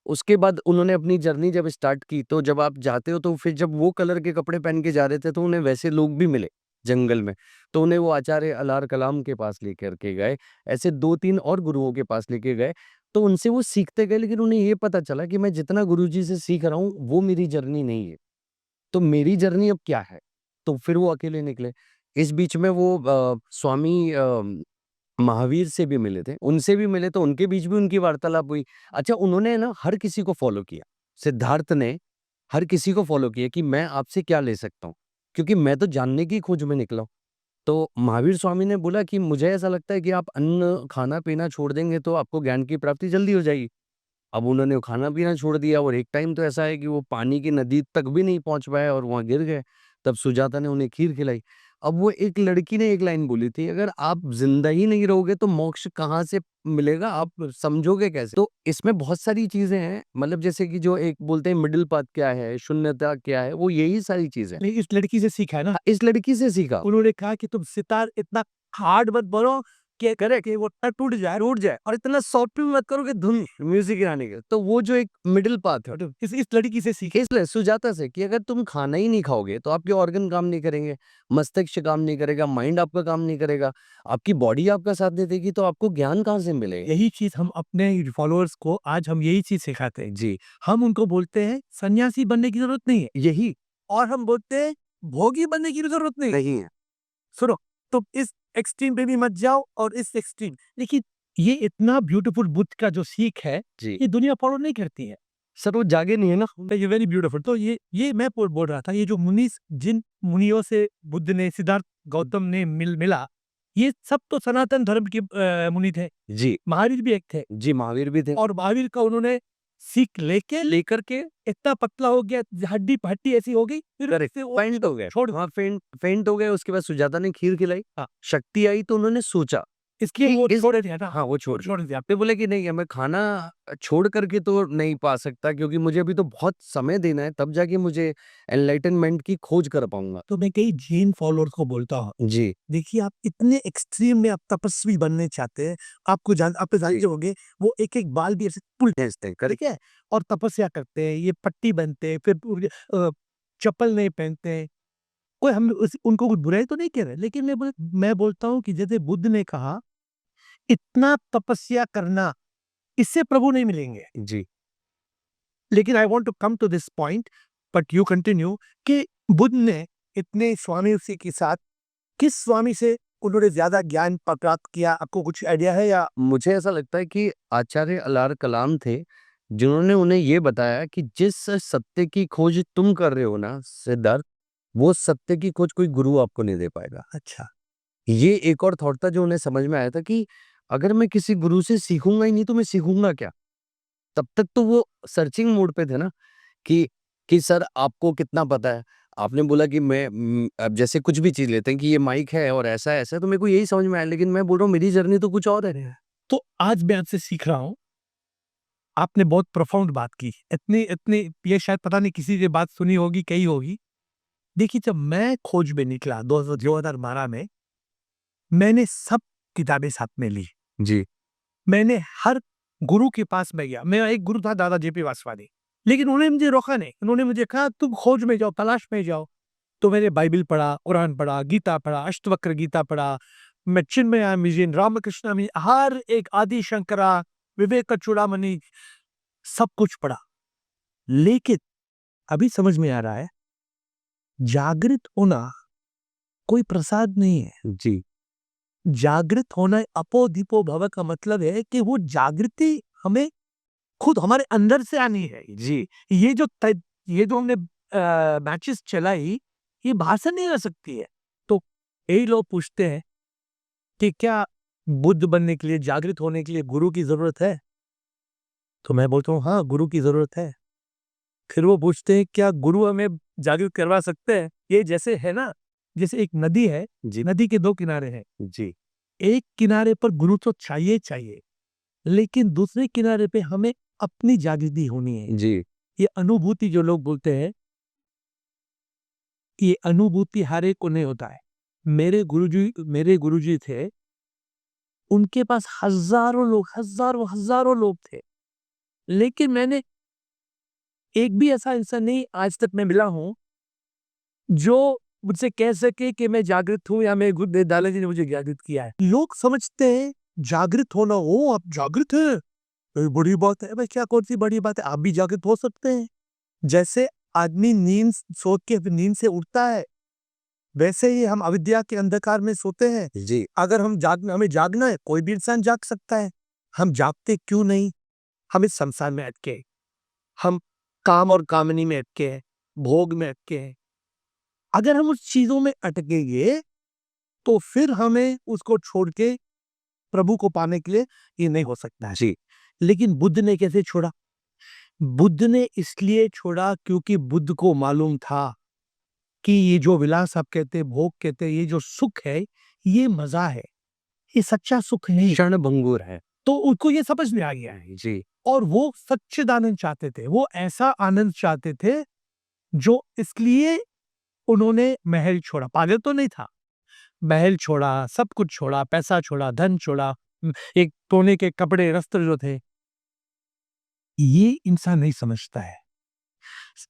उसके बाद उन्होंने अपनी जर्नी जब स्टार्ट की, तो जब आप जाते हो तो फिर जब वो कलर के कपड़े पहन के जा रहे थे तो उन्हें वैसे लोग भी मिले जंगल में। तो उन्हें वो आचार्य अलार कलाम के पास लेकर के गए, ऐसे 2-3 और गुरुओं के पास लेके गए। तो उनसे वो सीखते गए, लेकिन उन्हें ये पता चला कि मैं जितना गुरुजी से सीख रहा हूँ वो मेरी जर्नी नहीं है। तो मेरी जर्नी अब क्या है? तो फिर वो अकेले निकले। इस बीच में वो स्वामी महावीर से भी मिले थे, उनसे भी मिले, तो उनके बीच भी उनकी वार्तालाप हुई। अच्छा, उन्होंने ना हर किसी को फ़ॉलो किया। सिद्धार्थ ने हर किसी को फ़ॉलो किया कि मैं आपसे क्या ले सकता हूँ? क्योंकि मैं तो जानने की खोज में निकला हूँ। तो महावीर स्वामी ने बोला कि मुझे ऐसा लगता है कि आप अन्न, खाना-पीना छोड़ देंगे तो आपको ज्ञान की प्राप्ति जल्दी हो जाएगी। अब उन्होंने वो खाना-पीना छोड़ दिया, और एक टाइम तो ऐसा है कि वो पानी की नदी तक भी नहीं पहुँच पाए और वहाँ गिर गए। तब सुजाता ने उन्हें खीर खिलाई। अब वो एक लड़की ने एक लाइन बोली थी, अगर आप ज़िंदा ही नहीं रहोगे तो मोक्ष कहाँ से मिलेगा, आप समझोगे कैसे? तो इसमें बहुत सारी चीज़ें हैं, मतलब जैसे कि जो एक बोलते हैं मिडल पाथ क्या है, शून्यता क्या है, वो यही सारी चीज़ें हैं। लेकिन इस लड़की से सीखा है ना, इस लड़की से सीखा। उन्होंने कहा कि तुम सितार इतना हार्ड मत बनो कि करे कि वो टूट जाए, और इतना सॉफ्ट भी मत करो कि धुन म्यूज़िक गिराने के। तो वो जो एक मिडल पाथ है, और इस लड़की से सीखे। इसलिए सुजाता से, कि अगर तुम खाना ही नहीं खाओगे तो आपके ऑर्गन काम नहीं करेंगे, मस्तिष्क काम नहीं करेगा, माइंड आपका काम नहीं करेगा, आपकी बॉडी आपका साथ नहीं देगी, तो आपको ज्ञान कहाँ से मिलेगा? यही चीज हम अपने फॉलोअर्स को आज हम यही चीज सिखाते हैं। जी, हम उनको बोलते हैं सन्यासी बनने की जरूरत नहीं है, यही और हम बोलते हैं भोगी बनने की भी जरूरत नहीं है। नहीं है। सुनो, तुम इस एक्सट्रीम पे भी मत जाओ और इस एक्सट्रीम, लेकिन ये इतना ब्यूटीफुल बुद्ध का जो सीख है, जी, ये दुनिया फॉलो नहीं करती है। सर वो जागे नहीं है ना। ये वेरी ब्यूटीफुल। तो ये मैं बोल रहा था, ये जो जिन मुनियों से बुद्ध ने, सिद्धार्थ गौतम ने मिला, ये सब तो सनातन धर्म के मुनि थे। जी, महावीर भी एक थे, जी, महावीर भी थे। और महावीर का उन्होंने सीख लेकर के इतना पतला हो गया, हड्डी पट्टी ऐसी हो गई, फिर करेक्ट, से वो फेंट हो गए। छोड़ हाँ, फेंट हो गए। उसके बाद सुजाता ने खीर खिलाई, हाँ, शक्ति आई तो उन्होंने सोचा इसलिए कि वो इस छोड़ दिया ना। हाँ, वो छोड़ छोड़ दिया। आपने बोले कि नहीं, हमें खाना छोड़ करके तो नहीं पा सकता, क्योंकि मुझे अभी तो बहुत समय देना है, तब जाके मुझे एनलाइटनमेंट की खोज कर पाऊँगा। तो मैं कई जैन फॉलोअर्स को बोलता हूँ, जी, देखिए आप इतने एक्सट्रीम में आप तपस्वी बनने चाहते हैं, आप जानते होंगे, वो एक-एक बाल भी ऐसे भेजते हैं, ठीक है? और तपस्या करते हैं, ये पट्टी बनते हैं, फिर चप्पल नहीं पहनते हैं। कोई हम उनको कुछ बुराई तो नहीं कह रहे, लेकिन मैं बोलता हूँ कि जैसे बुद्ध ने कहा, इतना तपस्या करना, इससे प्रभु नहीं मिलेंगे। जी, लेकिन I want to come to this point, but you continue, कि बुद्ध ने इतने स्वामी उसी के साथ, किस स्वामी से उन्होंने ज़्यादा ज्ञान प्राप्त किया? आपको कुछ आइडिया है या? मुझे ऐसा लगता है कि आचार्य अलार कलाम थे, जिन्होंने उन्हें ये बताया कि जिस सत्य की खोज तुम कर रहे हो ना सिद्धार्थ, वो सत्य की खोज कोई गुरु आपको नहीं दे पाएगा। अच्छा, ये एक और थॉट था जो उन्हें समझ में आया था कि अगर मैं किसी गुरु से सीखूँगा ही नहीं तो मैं सीखूँगा क्या? तब तक तो वो सर्चिंग मोड पे थे ना, कि सर आपको कितना पता है? आपने बोला कि अब जैसे कुछ भी चीज़ लेते हैं कि ये माइक है और ऐसा है, ऐसा है, तो मेरे को यही समझ में आया, लेकिन मैं बोल रहा हूँ मेरी जर्नी तो कुछ और है। तो आज मैं आपसे सीख रहा हूँ, आपने बहुत प्रोफाउंड बात की। इतनी इतनी ये शायद पता नहीं किसी से बात सुनी होगी, कही होगी। देखिए, जब मैं खोज में निकला 2012 में, मैंने सब किताबें साथ में ली। जी, मैंने हर गुरु के पास में गया। मेरा एक गुरु था दादा जेपी वासवानी, लेकिन उन्होंने मुझे रोका नहीं। उन्होंने मुझे कहा तुम खोज में जाओ, तलाश में जाओ। तो मैंने बाइबिल पढ़ा, कुरान पढ़ा, गीता पढ़ा, अष्टवक्र गीता पढ़ा, मैं चिन्मय मिशन, रामकृष्ण मिशन, हर एक आदि शंकरा, विवेक चूड़ामणि, सब कुछ पढ़ा। लेकिन अभी समझ में आ रहा है, जागृत होना कोई प्रसाद नहीं है। जी, जागृत होना, अपो दीपो भव का मतलब है कि वो जागृति हमें खुद हमारे अंदर से आनी है। जी, ये जो हमने मैचेस चलाई, ये बाहर से नहीं आ सकती है। तो यही लोग पूछते हैं कि क्या बुद्ध बनने के लिए, जागृत होने के लिए गुरु की जरूरत है? तो मैं बोलता हूँ हाँ, गुरु की जरूरत है। फिर वो पूछते हैं क्या गुरु हमें जागृत करवा सकते हैं? ये जैसे है ना, जैसे एक नदी है, जी नदी के दो किनारे हैं। जी एक किनारे पर गुरु तो चाहिए चाहिए, लेकिन दूसरे किनारे पे हमें अपनी जागृति होनी है। जी ये अनुभूति जो लोग बोलते हैं, ये अनुभूति हर एक को नहीं होता है। मेरे गुरुजी थे, उनके पास हजारों लोग थे, लेकिन मैंने एक भी ऐसा इंसान नहीं आज तक मैं मिला हूं जो मुझसे कह सके कि मैं जागृत हूं या मैं गुरु दादाजी ने मुझे जागृत किया है। लोग समझते हैं जागृत होना, हो आप जागृत है, ये बड़ी बात है। भाई क्या कौन सी बड़ी बात है, आप भी जागृत हो सकते हैं। जैसे आदमी नींद सो के नींद से उठता है, वैसे ही हम अविद्या के अंधकार में सोते हैं। जी अगर हमें जागना है, कोई भी इंसान जाग सकता है। हम जागते क्यों नहीं? हम इस संसार में अटके, हम काम और कामनी में अटके हैं, भोग में अटके हैं। अगर हम उस चीजों में अटकेंगे तो फिर हमें उसको छोड़ के प्रभु को पाने के लिए ये नहीं हो सकता है। जी लेकिन बुद्ध ने कैसे छोड़ा? बुद्ध ने इसलिए छोड़ा क्योंकि बुद्ध को मालूम था कि ये जो विलास आप कहते हैं, भोग कहते हैं, ये जो सुख है, ये मजा है, ये सच्चा सुख नहीं। क्षण भंगुर है। तो उनको ये समझ में आ गया है, जी और वो सच्चिदानंद चाहते थे। वो ऐसा आनंद चाहते थे जो, इसलिए उन्होंने महल छोड़ा। पागल तो नहीं था, महल छोड़ा, सब कुछ छोड़ा, पैसा छोड़ा, धन छोड़ा, एक सोने के कपड़े वस्त्र जो थे। ये इंसान नहीं समझता है।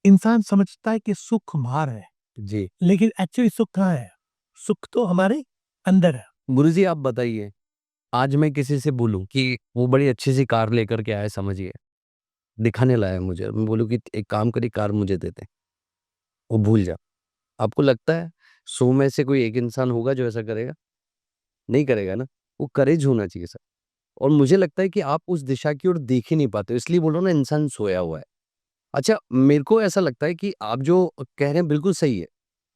इंसान समझता है कि सुख बाहर है, जी लेकिन एक्चुअली सुख कहाँ है? सुख तो हमारे अंदर है। गुरुजी आप बताइए, आज मैं किसी से बोलूं कि वो बड़ी अच्छी सी कार लेकर के आए, समझिए दिखाने लाया मुझे, मैं बोलूं कि एक काम करिए कार मुझे दे दे, वो भूल जा। आपको लगता है 100 में से कोई एक इंसान होगा जो ऐसा करेगा? नहीं करेगा ना। वो करेज होना चाहिए सर। और मुझे लगता है कि आप उस दिशा की ओर देख ही नहीं पाते हो, इसलिए बोल रहा हूं ना, इंसान सोया हुआ है। अच्छा, मेरे को ऐसा लगता है कि आप जो कह रहे हैं बिल्कुल सही है।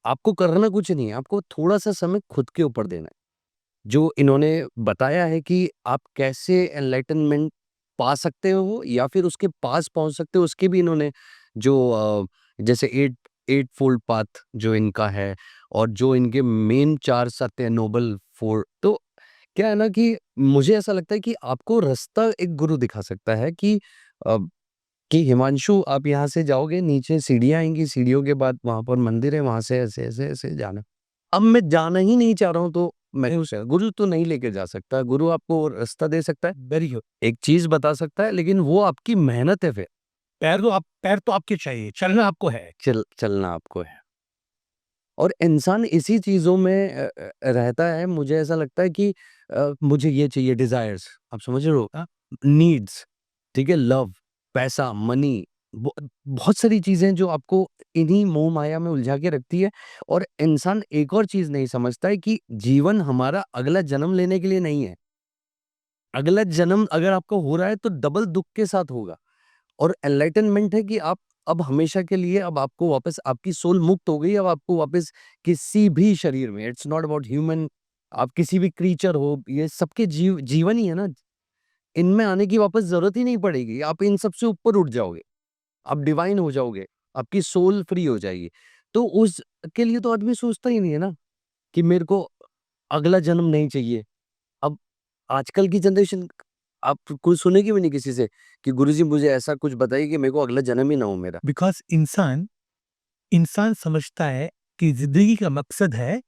आपको करना कुछ नहीं है, आपको थोड़ा-सा समय खुद के ऊपर देना है। जो इन्होंने बताया है कि आप कैसे एनलाइटनमेंट पा सकते हो या फिर उसके पास पहुँच सकते हो, उसके भी इन्होंने जो जैसे 8 फोल्ड पाथ जो इनका है और जो इनके मेन 4 सत्य हैं, नोबल 4, तो क्या है ना कि मुझे ऐसा लगता है कि आपको रास्ता एक गुरु दिखा सकता है अ, कि हिमांशु आप यहाँ से जाओगे, नीचे सीढ़ियाँ आएँगी, सीढ़ियों के बाद वहाँ पर मंदिर है, वहाँ से ऐसे जाना। अब मैं जाना ही नहीं चाह रहा हूँ, तो मैं उसे गुरु तो नहीं लेके जा सकता, गुरु आपको रास्ता दे सकता है, वेरी गुड। एक चीज़ बता सकता है, लेकिन वो आपकी मेहनत है फिर, पैर तो आपके चाहिए, चलना आपको है। चलना आपको है। और इंसान इसी चीज़ों में रहता है, मुझे ऐसा लगता है कि मुझे ये चाहिए, डिज़ायर्स, आप समझ रहे हो? नीड्स, ठीक है? लव, पैसा, मनी, बहुत सारी चीज़ें जो आपको इन्हीं मोह-माया में उलझा के रखती है। और इंसान एक और चीज़ नहीं समझता है कि जीवन हमारा अगला जन्म लेने के लिए नहीं है। अगला जन्म अगर आपका हो रहा है तो डबल दुःख के साथ होगा। और एनलाइटनमेंट है कि आप अब हमेशा के लिए, अब आपको वापस, आपकी सोल मुक्त हो गई, अब आपको वापस किसी भी शरीर में, इट्स नॉट अबाउट ह्यूमन, आप किसी भी क्रीचर हो, ये सबके जीवन ही है ना, इनमें आने की वापस जरूरत ही नहीं पड़ेगी, आप इन सब से ऊपर उठ जाओगे, आप डिवाइन हो जाओगे, आपकी सोल फ्री हो जाएगी। तो उस के लिए तो आदमी सोचता ही नहीं है ना कि मेरे को अगला जन्म नहीं चाहिए। अब आजकल की जनरेशन, आप कुछ सुनेगी भी नहीं किसी से कि गुरुजी मुझे ऐसा कुछ बताइए कि मेरे को अगला जन्म ही ना हो मेरा। बिकॉज इंसान इंसान समझता है कि जिंदगी का मकसद है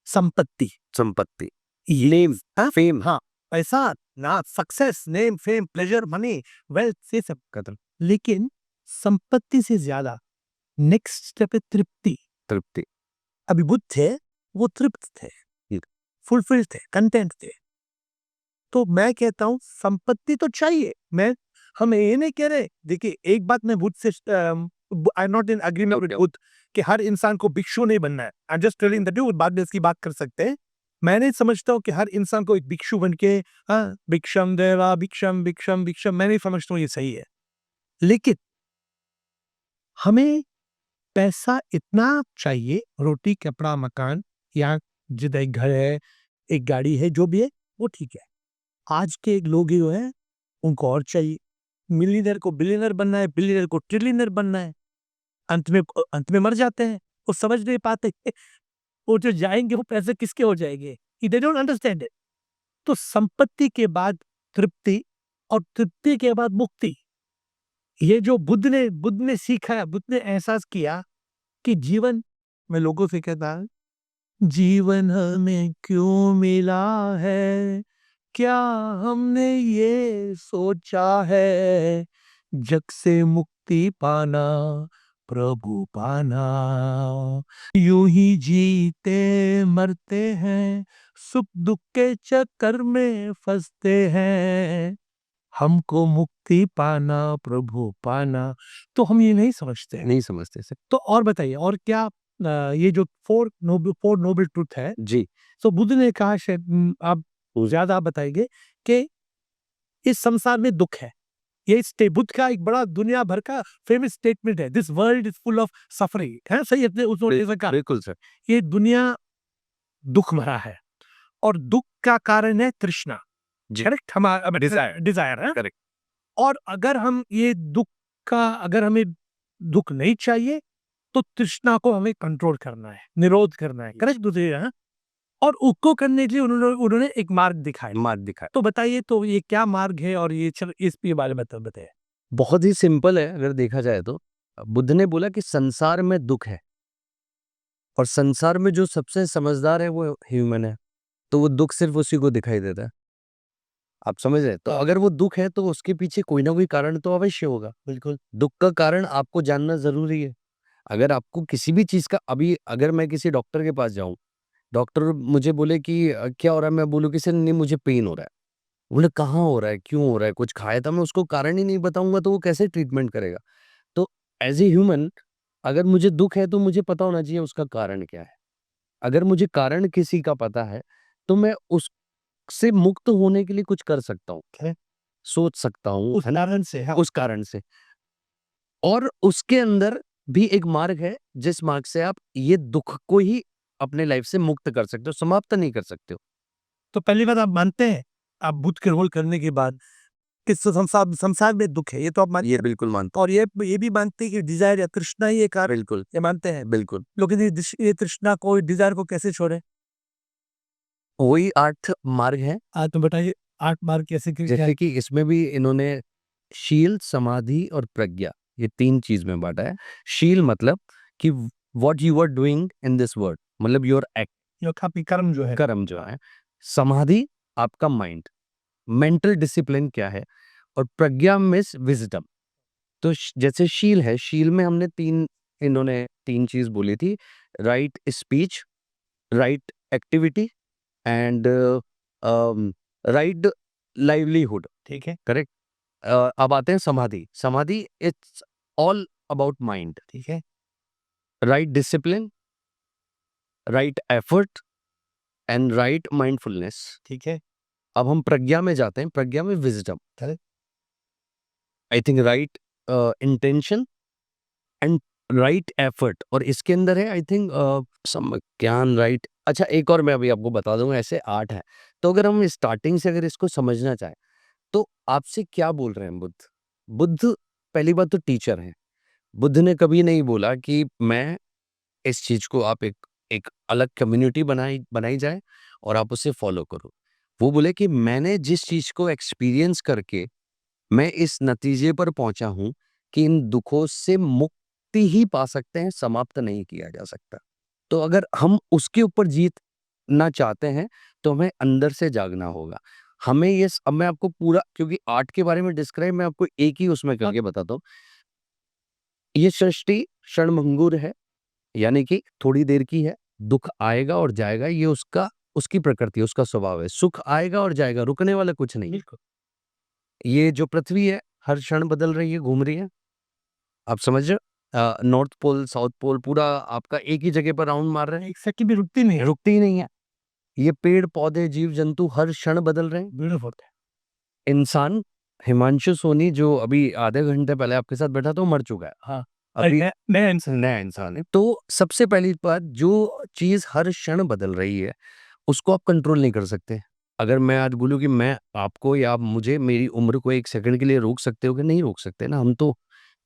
संपत्ति, संपत्ति, ये नेम, हाँ? फेम। हाँ, पैसा, ना success, name, fame, pleasure, money, wealth, से सब कदर। लेकिन संपत्ति से ज्यादा नेक्स्ट स्टेप है तृप्ति। तृप्ति। अभी बुद्ध थे, वो तृप्त थे, फुलफिल थे, कंटेंट थे। तो मैं कहता हूं संपत्ति तो चाहिए। हम ये नहीं कह रहे, देखिए एक बात मैं बुद्ध से I am not in agreement with Buddha कि हर इंसान को भिक्षु नहीं बनना है। I am just telling that you, बाद में इसकी बात कर सकते हैं। मैं नहीं समझता हूँ कि हर इंसान को एक भिक्षु बन के भिक्षम देवा भिक्षम भिक्षम भिक्षम, मैं नहीं समझता हूँ ये सही है। लेकिन हमें पैसा इतना चाहिए, रोटी कपड़ा मकान, या जिधर एक घर है, एक गाड़ी है, जो भी है वो ठीक है। आज के लोग जो है उनको और चाहिए। मिलियनर को बिलियनर बनना है, बिलियनर को ट्रिलियनर बनना है। अंत में मर जाते हैं। वो समझ नहीं पाते वो जो जाएंगे वो पैसे किसके हो जाएंगे, दे डोंट अंडरस्टैंड इट। तो संपत्ति के बाद तृप्ति और तृप्ति के बाद मुक्ति, ये जो बुद्ध ने सीखा, बुद्ध ने एहसास किया कि जीवन, मैं लोगों से कहता हूं, जीवन हमें क्यों मिला है, क्या हमने ये सोचा है, जग से मुक्ति पाना प्रभु पाना, यूं ही जीते मरते हैं, सुख दुख के चक्कर में फंसते हैं, हमको मुक्ति पाना प्रभु पाना। तो हम ये नहीं समझते हैं। नहीं समझते सर। तो और बताइए, और क्या ये जो फोर नोबल ट्रूथ है, जी। तो बुद्ध ने कहा, शायद आप ज्यादा बताएंगे, कि इस संसार में दुख है। ये बुद्ध का एक बड़ा दुनिया भर का फेमस स्टेटमेंट है, this world is full of suffering, है सही है उसने कहा, बिल्कुल सर। ये दुनिया दुख भरा है और दुख का कारण है तृष्णा, जी। करेक्ट, हमारा डिजायर है। Correct. और अगर हम ये दुख का, अगर हमें दुख नहीं चाहिए तो तृष्णा को हमें कंट्रोल करना है, निरोध करना है, करेक्ट दूसरे, हाँ? और उसको करने के लिए उन्होंने एक मार्ग दिखाया। मार्ग दिखाया। तो बताइए, तो ये क्या मार्ग है, और ये इसके बारे में बताइए। बहुत ही सिंपल है अगर देखा जाए तो। बुद्ध ने बोला कि संसार में दुख है और संसार में जो सबसे समझदार है वो ह्यूमन है, तो वो दुख सिर्फ उसी को दिखाई देता है। आप समझ रहे हैं? तो अगर वो दुख है तो उसके पीछे कोई ना कोई कारण तो अवश्य होगा। बिल्कुल, दुख का कारण आपको जानना जरूरी है। अगर आपको किसी भी चीज का, अभी अगर मैं किसी डॉक्टर के पास जाऊं, डॉक्टर मुझे बोले कि क्या हो रहा है, मैं बोलूं कि सर नहीं मुझे पेन हो रहा है, बोले कहाँ हो रहा है, क्यों हो रहा है, कुछ खाया था, मैं उसको कारण ही नहीं बताऊंगा तो वो कैसे ट्रीटमेंट करेगा। तो एज ए ह्यूमन, अगर मुझे दुख है तो मुझे पता होना चाहिए उसका कारण क्या है। अगर मुझे कारण किसी का पता है तो मैं उससे मुक्त होने के लिए कुछ कर सकता हूँ, सोच सकता हूँ, उस कारण से, हाँ। उस कारण से। और उसके अंदर भी एक मार्ग है जिस मार्ग से आप ये दुख को ही अपने लाइफ से मुक्त कर सकते हो, समाप्त नहीं कर सकते हो। तो पहली बात, आप मानते हैं, आप बुद्ध के रोल करने के बाद, कि संसार में दुख है, ये तो आप मानते ये हैं। बिल्कुल मानता और ये भी मानते हैं कि डिजायर या तृष्णा ही एक हूँ। कारण, बिल्कुल ये मानते हैं। बिल्कुल। लेकिन ये तृष्णा को, डिजायर को कैसे छोड़े? वही 8 मार्ग है। तो बताइए, 8 मार्ग कैसे जैसे कि इसमें भी इन्होंने शील, समाधि और प्रज्ञा, ये 3 चीज में बांटा है। शील मतलब कि what you are doing in this world, मतलब योर एक्ट, जो काफी कर्म जो है, कर्म जो है। समाधि आपका माइंड, मेंटल डिसिप्लिन क्या है। और प्रज्ञा मीन्स विजडम। तो जैसे शील है, शील में हमने इन्होंने 3 चीज बोली थी, right speech, right activity and right livelihood. ठीक है, करेक्ट। अब आते हैं समाधि। समाधि इट्स ऑल अबाउट माइंड, ठीक है, right discipline, right effort and right mindfulness. ठीक है, अब हम प्रज्ञा में जाते हैं। प्रज्ञा में wisdom, Correct. I think right intention and right effort. और इसके अंदर है आई थिंक ज्ञान, राइट। अच्छा, एक और मैं अभी आपको बता दूंगा, ऐसे 8 है। तो अगर हम स्टार्टिंग से अगर इसको समझना चाहें तो आपसे क्या बोल रहे हैं बुद्ध? बुद्ध पहली बात तो टीचर हैं। बुद्ध ने कभी नहीं बोला कि मैं इस चीज को आप एक अलग कम्युनिटी बनाई जाए और आप उसे फॉलो करो। वो बोले कि मैंने जिस चीज को एक्सपीरियंस करके मैं इस नतीजे पर पहुंचा हूं कि इन दुखों से मुक्ति ही पा सकते हैं, समाप्त नहीं किया जा सकता। तो अगर हम उसके ऊपर जीतना चाहते हैं तो हमें अंदर से जागना होगा। हमें ये अब मैं आपको पूरा, क्योंकि आर्ट के बारे में डिस्क्राइब मैं आपको एक ही उसमें करके बताता हूँ। ये सृष्टि क्षणभंगुर है, यानी कि थोड़ी देर की है। दुख आएगा और जाएगा, ये उसकी प्रकृति, उसका स्वभाव है। सुख आएगा और जाएगा, रुकने वाला कुछ नहीं है। बिल्कुल। ये जो पृथ्वी है हर क्षण बदल रही है, घूम रही है। आप समझ रहे हो? नॉर्थ पोल, साउथ पोल, पूरा आपका एक ही जगह पर राउंड मार रहे हैं, एक सेकंड भी रुकती नहीं है। रुकती ही नहीं है। ये पेड़ पौधे, जीव जंतु हर क्षण बदल रहे हैं। ब्यूटीफुल है। इंसान, हिमांशु सोनी जो अभी आधे घंटे पहले आपके साथ बैठा था, वो मर चुका है। हाँ, अभी नया इंसान। नया इंसान है। तो सबसे पहली बात, जो चीज हर क्षण बदल रही है उसको आप कंट्रोल नहीं कर सकते। अगर मैं आज बोलूं कि मैं आपको या आप मुझे, मेरी उम्र को 1 सेकंड के लिए रोक सकते हो कि नहीं रोक सकते ना। हम तो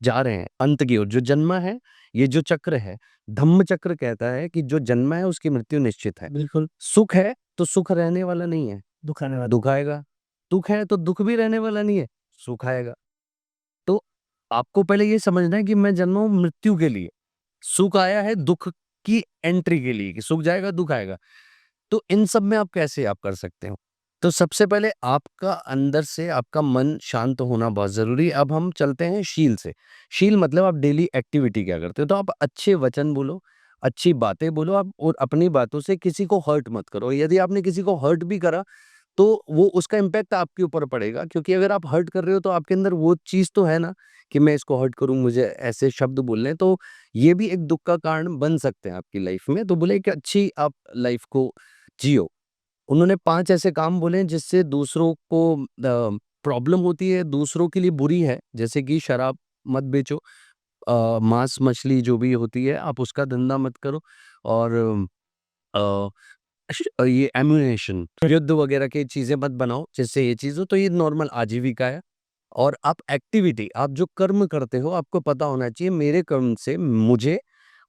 जा रहे हैं अंत की ओर। जो जन्मा है ये जो चक्र है, धम्म चक्र कहता है कि जो जन्मा है उसकी मृत्यु निश्चित है। बिल्कुल सुख है तो सुख रहने वाला नहीं है, दुखाने वाला। दुख आएगा। दुख है तो दुख भी रहने वाला नहीं है, सुख आएगा। तो आपको पहले ये समझना है कि मैं जन्मा हूँ मृत्यु के लिए, सुख आया है दुख की एंट्री के लिए कि सुख जाएगा दुख आएगा। तो इन सब में आप कैसे आप कर सकते हो? तो सबसे पहले आपका अंदर से आपका मन शांत होना बहुत ज़रूरी है। अब हम चलते हैं शील से। शील मतलब आप डेली एक्टिविटी क्या करते हो? तो आप अच्छे वचन बोलो, अच्छी बातें बोलो आप और अपनी बातों से किसी को हर्ट मत करो। यदि आपने किसी को हर्ट भी करा, तो वो उसका इम्पैक्ट आपके ऊपर पड़ेगा क्योंकि अगर आप हर्ट कर रहे हो तो आपके अंदर वो चीज़ तो है ना कि मैं इसको हर्ट करूँ, मुझे ऐसे शब्द बोलने हैं, तो ये भी एक दुःख का कारण बन सकते हैं आपकी लाइफ में। तो बोले कि अच्छी आप लाइफ को जियो। उन्होंने 5 ऐसे काम बोले हैं जिससे दूसरों को प्रॉब्लम होती है, दूसरों के लिए बुरी है, जैसे कि शराब मत बेचो, मांस मछली जो भी होती है आप उसका धंधा मत करो और अ, ये एम्यूनेशन युद्ध वगैरह की चीज़ें मत बनाओ जिससे ये चीज़ हो, तो ये नॉर्मल आजीविका है। और आप एक्टिविटी आप जो कर्म करते हो आपको पता होना चाहिए मेरे कर्म से मुझे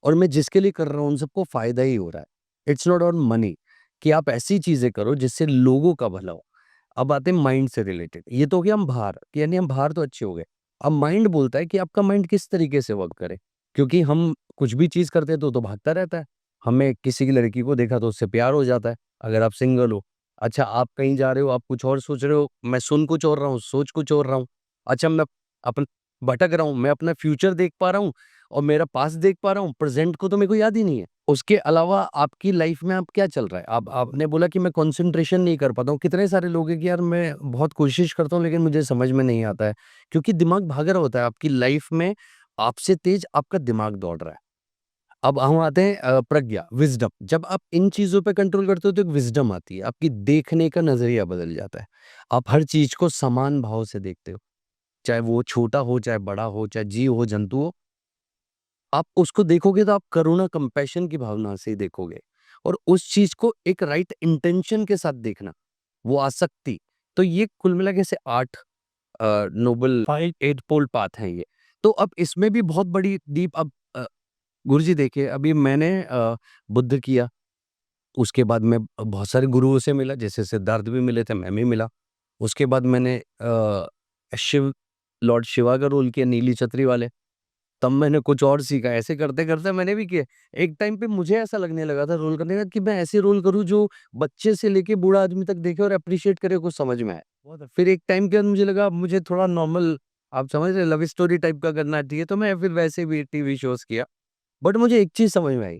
और मैं जिसके लिए कर रहा हूँ उन सबको फ़ायदा ही हो रहा है। इट्स नॉट ऑन मनी कि आप ऐसी चीज़ें करो जिससे लोगों का भला हो। अब आते हैं माइंड से रिलेटेड, ये तो हो गया हम बाहर कि यानी हम बाहर तो अच्छे हो गए। अब माइंड बोलता है कि आपका माइंड किस तरीके से वर्क करे, क्योंकि हम कुछ भी चीज़ करते हैं तो भागता रहता है। हमें किसी की लड़की को देखा तो उससे प्यार हो जाता है, अगर आप सिंगल हो। अच्छा आप कहीं जा रहे हो, आप कुछ और सोच रहे हो, मैं सुन कुछ और रहा हूँ, सोच कुछ और रहा हूँ। अच्छा मैं अपन भटक रहा हूँ, मैं अपना फ्यूचर देख पा रहा हूँ और मेरा पास्ट देख पा रहा हूँ, प्रेज़ेंट को तो मेरे को याद ही नहीं है। उसके अलावा आपकी लाइफ़ में अब क्या चल रहा है? आपने बोला कि मैं कंसंट्रेशन नहीं कर पाता हूँ। कितने सारे लोग हैं कि यार मैं बहुत कोशिश करता हूँ लेकिन मुझे समझ में नहीं आता है, क्योंकि दिमाग भाग रहा होता है। आपकी लाइफ़ में आपसे तेज़ आपका दिमाग दौड़ रहा है। अब हम आते हैं प्रज्ञा, विज़डम। जब आप इन चीज़ों पे कंट्रोल करते हो तो एक विज़डम आती है, आपकी देखने का नज़रिया बदल जाता है। आप हर चीज़ को समान भाव से देखते हो, चाहे वो छोटा हो, चाहे बड़ा हो, चाहे जीव हो, जंतु हो। आप उसको देखोगे तो आप करुणा, कंपैशन की भावना से ही देखोगे और उस चीज़ को एक राइट इंटेंशन के साथ देखना, वो आसक्ति। तो ये कुल मिला के ऐसे 8 नोबल 8 पोल पाथ हैं ये। तो अब इसमें भी बहुत बड़ी डीप अब गुरुजी देखिए अभी मैंने बुद्ध किया, उसके बाद मैं बहुत सारे गुरुओं से मिला, जैसे सिद्धार्थ भी मिले थे, मैं भी मिला। उसके बाद मैंने शिव लॉर्ड शिवा का रोल किया, नीली छतरी वाले। तब मैंने कुछ और सीखा, ऐसे करते-करते मैंने भी किया। एक टाइम पे मुझे ऐसा लगने लगा था रोल करने का कि मैं ऐसे रोल करूँ जो बच्चे से लेके बूढ़ा आदमी तक देखे और एप्रिशिएट करे, कुछ समझ में आए। फिर एक टाइम के बाद मुझे लगा अब मुझे थोड़ा नॉर्मल, आप समझ रहे हैं, लव स्टोरी टाइप का करना चाहिए, तो मैं फिर वैसे भी टीवी शोज़ किया। बट मुझे एक चीज़ समझ में आई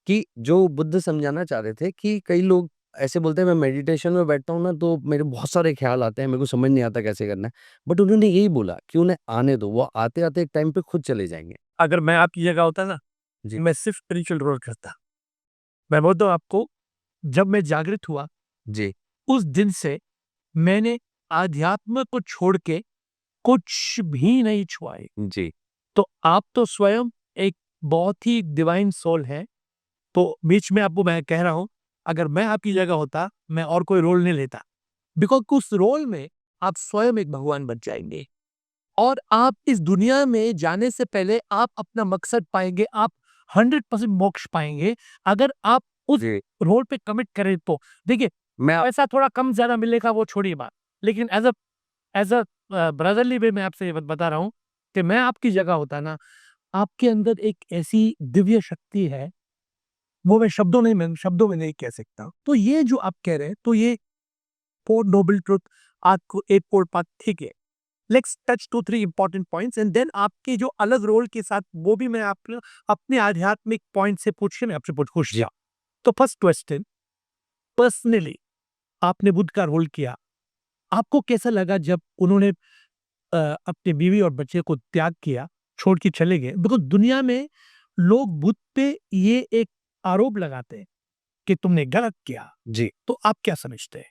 कि जो बुद्ध समझाना चाह रहे थे कि कई लोग ऐसे बोलते हैं मैं मेडिटेशन में बैठता हूँ ना तो मेरे बहुत सारे ख्याल आते हैं, मेरे को समझ नहीं आता कैसे करना है। बट उन्होंने यही बोला कि उन्हें आने दो, वो आते-आते एक टाइम पे खुद चले जाएँगे। अगर मैं आपकी जगह होता ना, जी। मैं सिर्फ स्पिरिचुअल रोल करता। मैं बोलता हूँ आपको, जब मैं जागृत हुआ, जी, उस दिन से मैंने आध्यात्म को छोड़ के कुछ भी नहीं छुआ है। जी, तो आप तो स्वयं एक बहुत ही डिवाइन सोल हैं। तो बीच में आपको मैं कह रहा हूँ, अगर मैं आपकी जगह होता, मैं और कोई रोल नहीं लेता। बिकॉज़ उस रोल में आप स्वयं एक भगवान बन जाएँगे और आप इस दुनिया में जाने से पहले आप अपना मकसद पाएँगे, आप 100% मोक्ष पाएँगे, अगर आप उस जी। रोल पे कमिट करें तो। देखिए, मैं पैसा थोड़ा कम-ज़्यादा मिलेगा वो छोड़िए बात, लेकिन एज़ अ ब्रदरली वे मैं आपसे ये बता रहा हूँ कि मैं आपकी जगह होता ना, आपके अंदर एक ऐसी दिव्य शक्ति है, वो मैं शब्दों में नहीं कह सकता। तो ये जो आप कह रहे हैं, तो ये 4 नोबल ट्रुथ, आपको 8 पोल पाथ, ठीक है। Let's touch 2-3 important points and then आपके जो अलग रोल के साथ वो भी मैं आप अपने आध्यात्मिक पॉइंट से पूछ के मैं आपसे पूछ जी, लिया। तो फर्स्ट क्वेश्चन, पर्सनली आपने बुद्ध का रोल किया। आपको कैसा लगा जब उन्होंने अपनी बीवी और बच्चे को त्याग किया, छोड़ के चले गए? बिकॉज़ दुनिया में लोग बुद्ध पे ये एक आरोप लगाते हैं कि तुमने गलत किया। जी। तो आप क्या समझते हैं?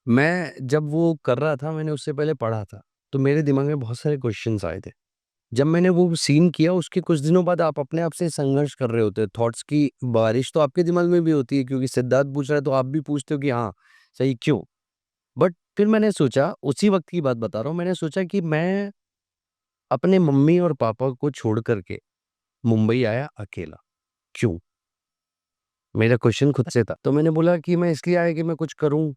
मैं जब वो कर रहा था मैंने उससे पहले पढ़ा था, तो मेरे दिमाग में बहुत सारे क्वेश्चन्स आए थे। जब मैंने वो सीन किया उसके कुछ दिनों बाद आप अपने आप से संघर्ष कर रहे होते हैं, थॉट्स की बारिश तो आपके दिमाग में भी होती है क्योंकि सिद्धार्थ पूछ रहा है तो आप भी पूछते हो कि हाँ, सही क्यों? बट फिर मैंने सोचा, उसी वक़्त की बात बता रहा हूँ, मैंने सोचा कि मैं अपने मम्मी और पापा को छोड़ कर के मुंबई आया अकेला, क्यों? मेरा क्वेश्चन खुद से था। तो मैंने बोला कि मैं इसलिए आया कि मैं कुछ करूँ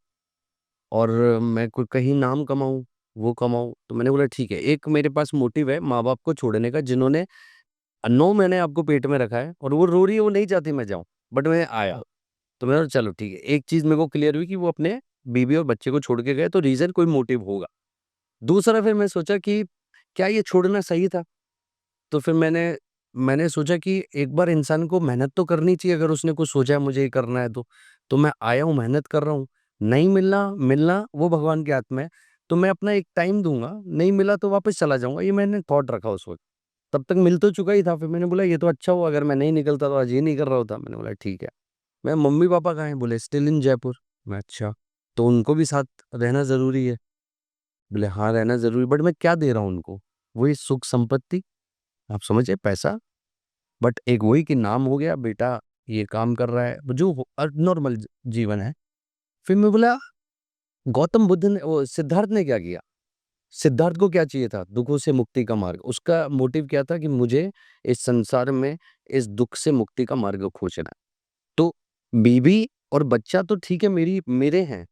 और मैं कोई कहीं नाम कमाऊँ, वो कमाऊँ। तो मैंने बोला ठीक है, एक मेरे पास मोटिव है माँ-बाप को छोड़ने का, जिन्होंने 9 महीने आपको पेट में रखा है और वो रो रही है, वो नहीं चाहती मैं जाऊँ, बट मैं आया। तो मैंने बोला चलो ठीक है, एक चीज़ मेरे को क्लियर हुई कि वो अपने बीवी और बच्चे को छोड़ के गए, तो रीज़न कोई मोटिव होगा। दूसरा फिर मैं सोचा कि क्या ये छोड़ना सही था? तो फिर मैंने मैंने सोचा कि एक बार इंसान को मेहनत तो करनी चाहिए, अगर उसने कुछ सोचा है मुझे ये करना है तो। तो मैं आया हूँ, मेहनत कर रहा हूँ, नहीं मिलना वो भगवान के हाथ में है। तो मैं अपना एक टाइम दूँगा, नहीं मिला तो वापस चला जाऊँगा, ये मैंने थॉट रखा उस वक़्त। तब तक मिल तो चुका ही था, फिर मैंने बोला ये तो अच्छा हुआ, अगर मैं नहीं निकलता तो आज ये नहीं कर रहा होता। मैंने बोला ठीक है। मैं मम्मी-पापा कहाँ हैं? बोले स्टिल इन जयपुर। मैं अच्छा, तो उनको भी साथ रहना ज़रूरी है? बोले हाँ, रहना ज़रूरी, बट मैं क्या दे रहा हूँ उनको? वही सुख संपत्ति, आप समझे, पैसा, बट एक वही कि नाम हो गया, बेटा ये काम कर रहा है, जो नॉर्मल जीवन है। फिर मैं बोला गौतम बुद्ध ने, वो सिद्धार्थ ने क्या किया? सिद्धार्थ को क्या चाहिए था? दुखों से मुक्ति का मार्ग। उसका मोटिव क्या था कि मुझे इस संसार में इस दुख से मुक्ति का मार्ग खोजना है। तो बीवी और बच्चा तो ठीक है, मेरे हैं,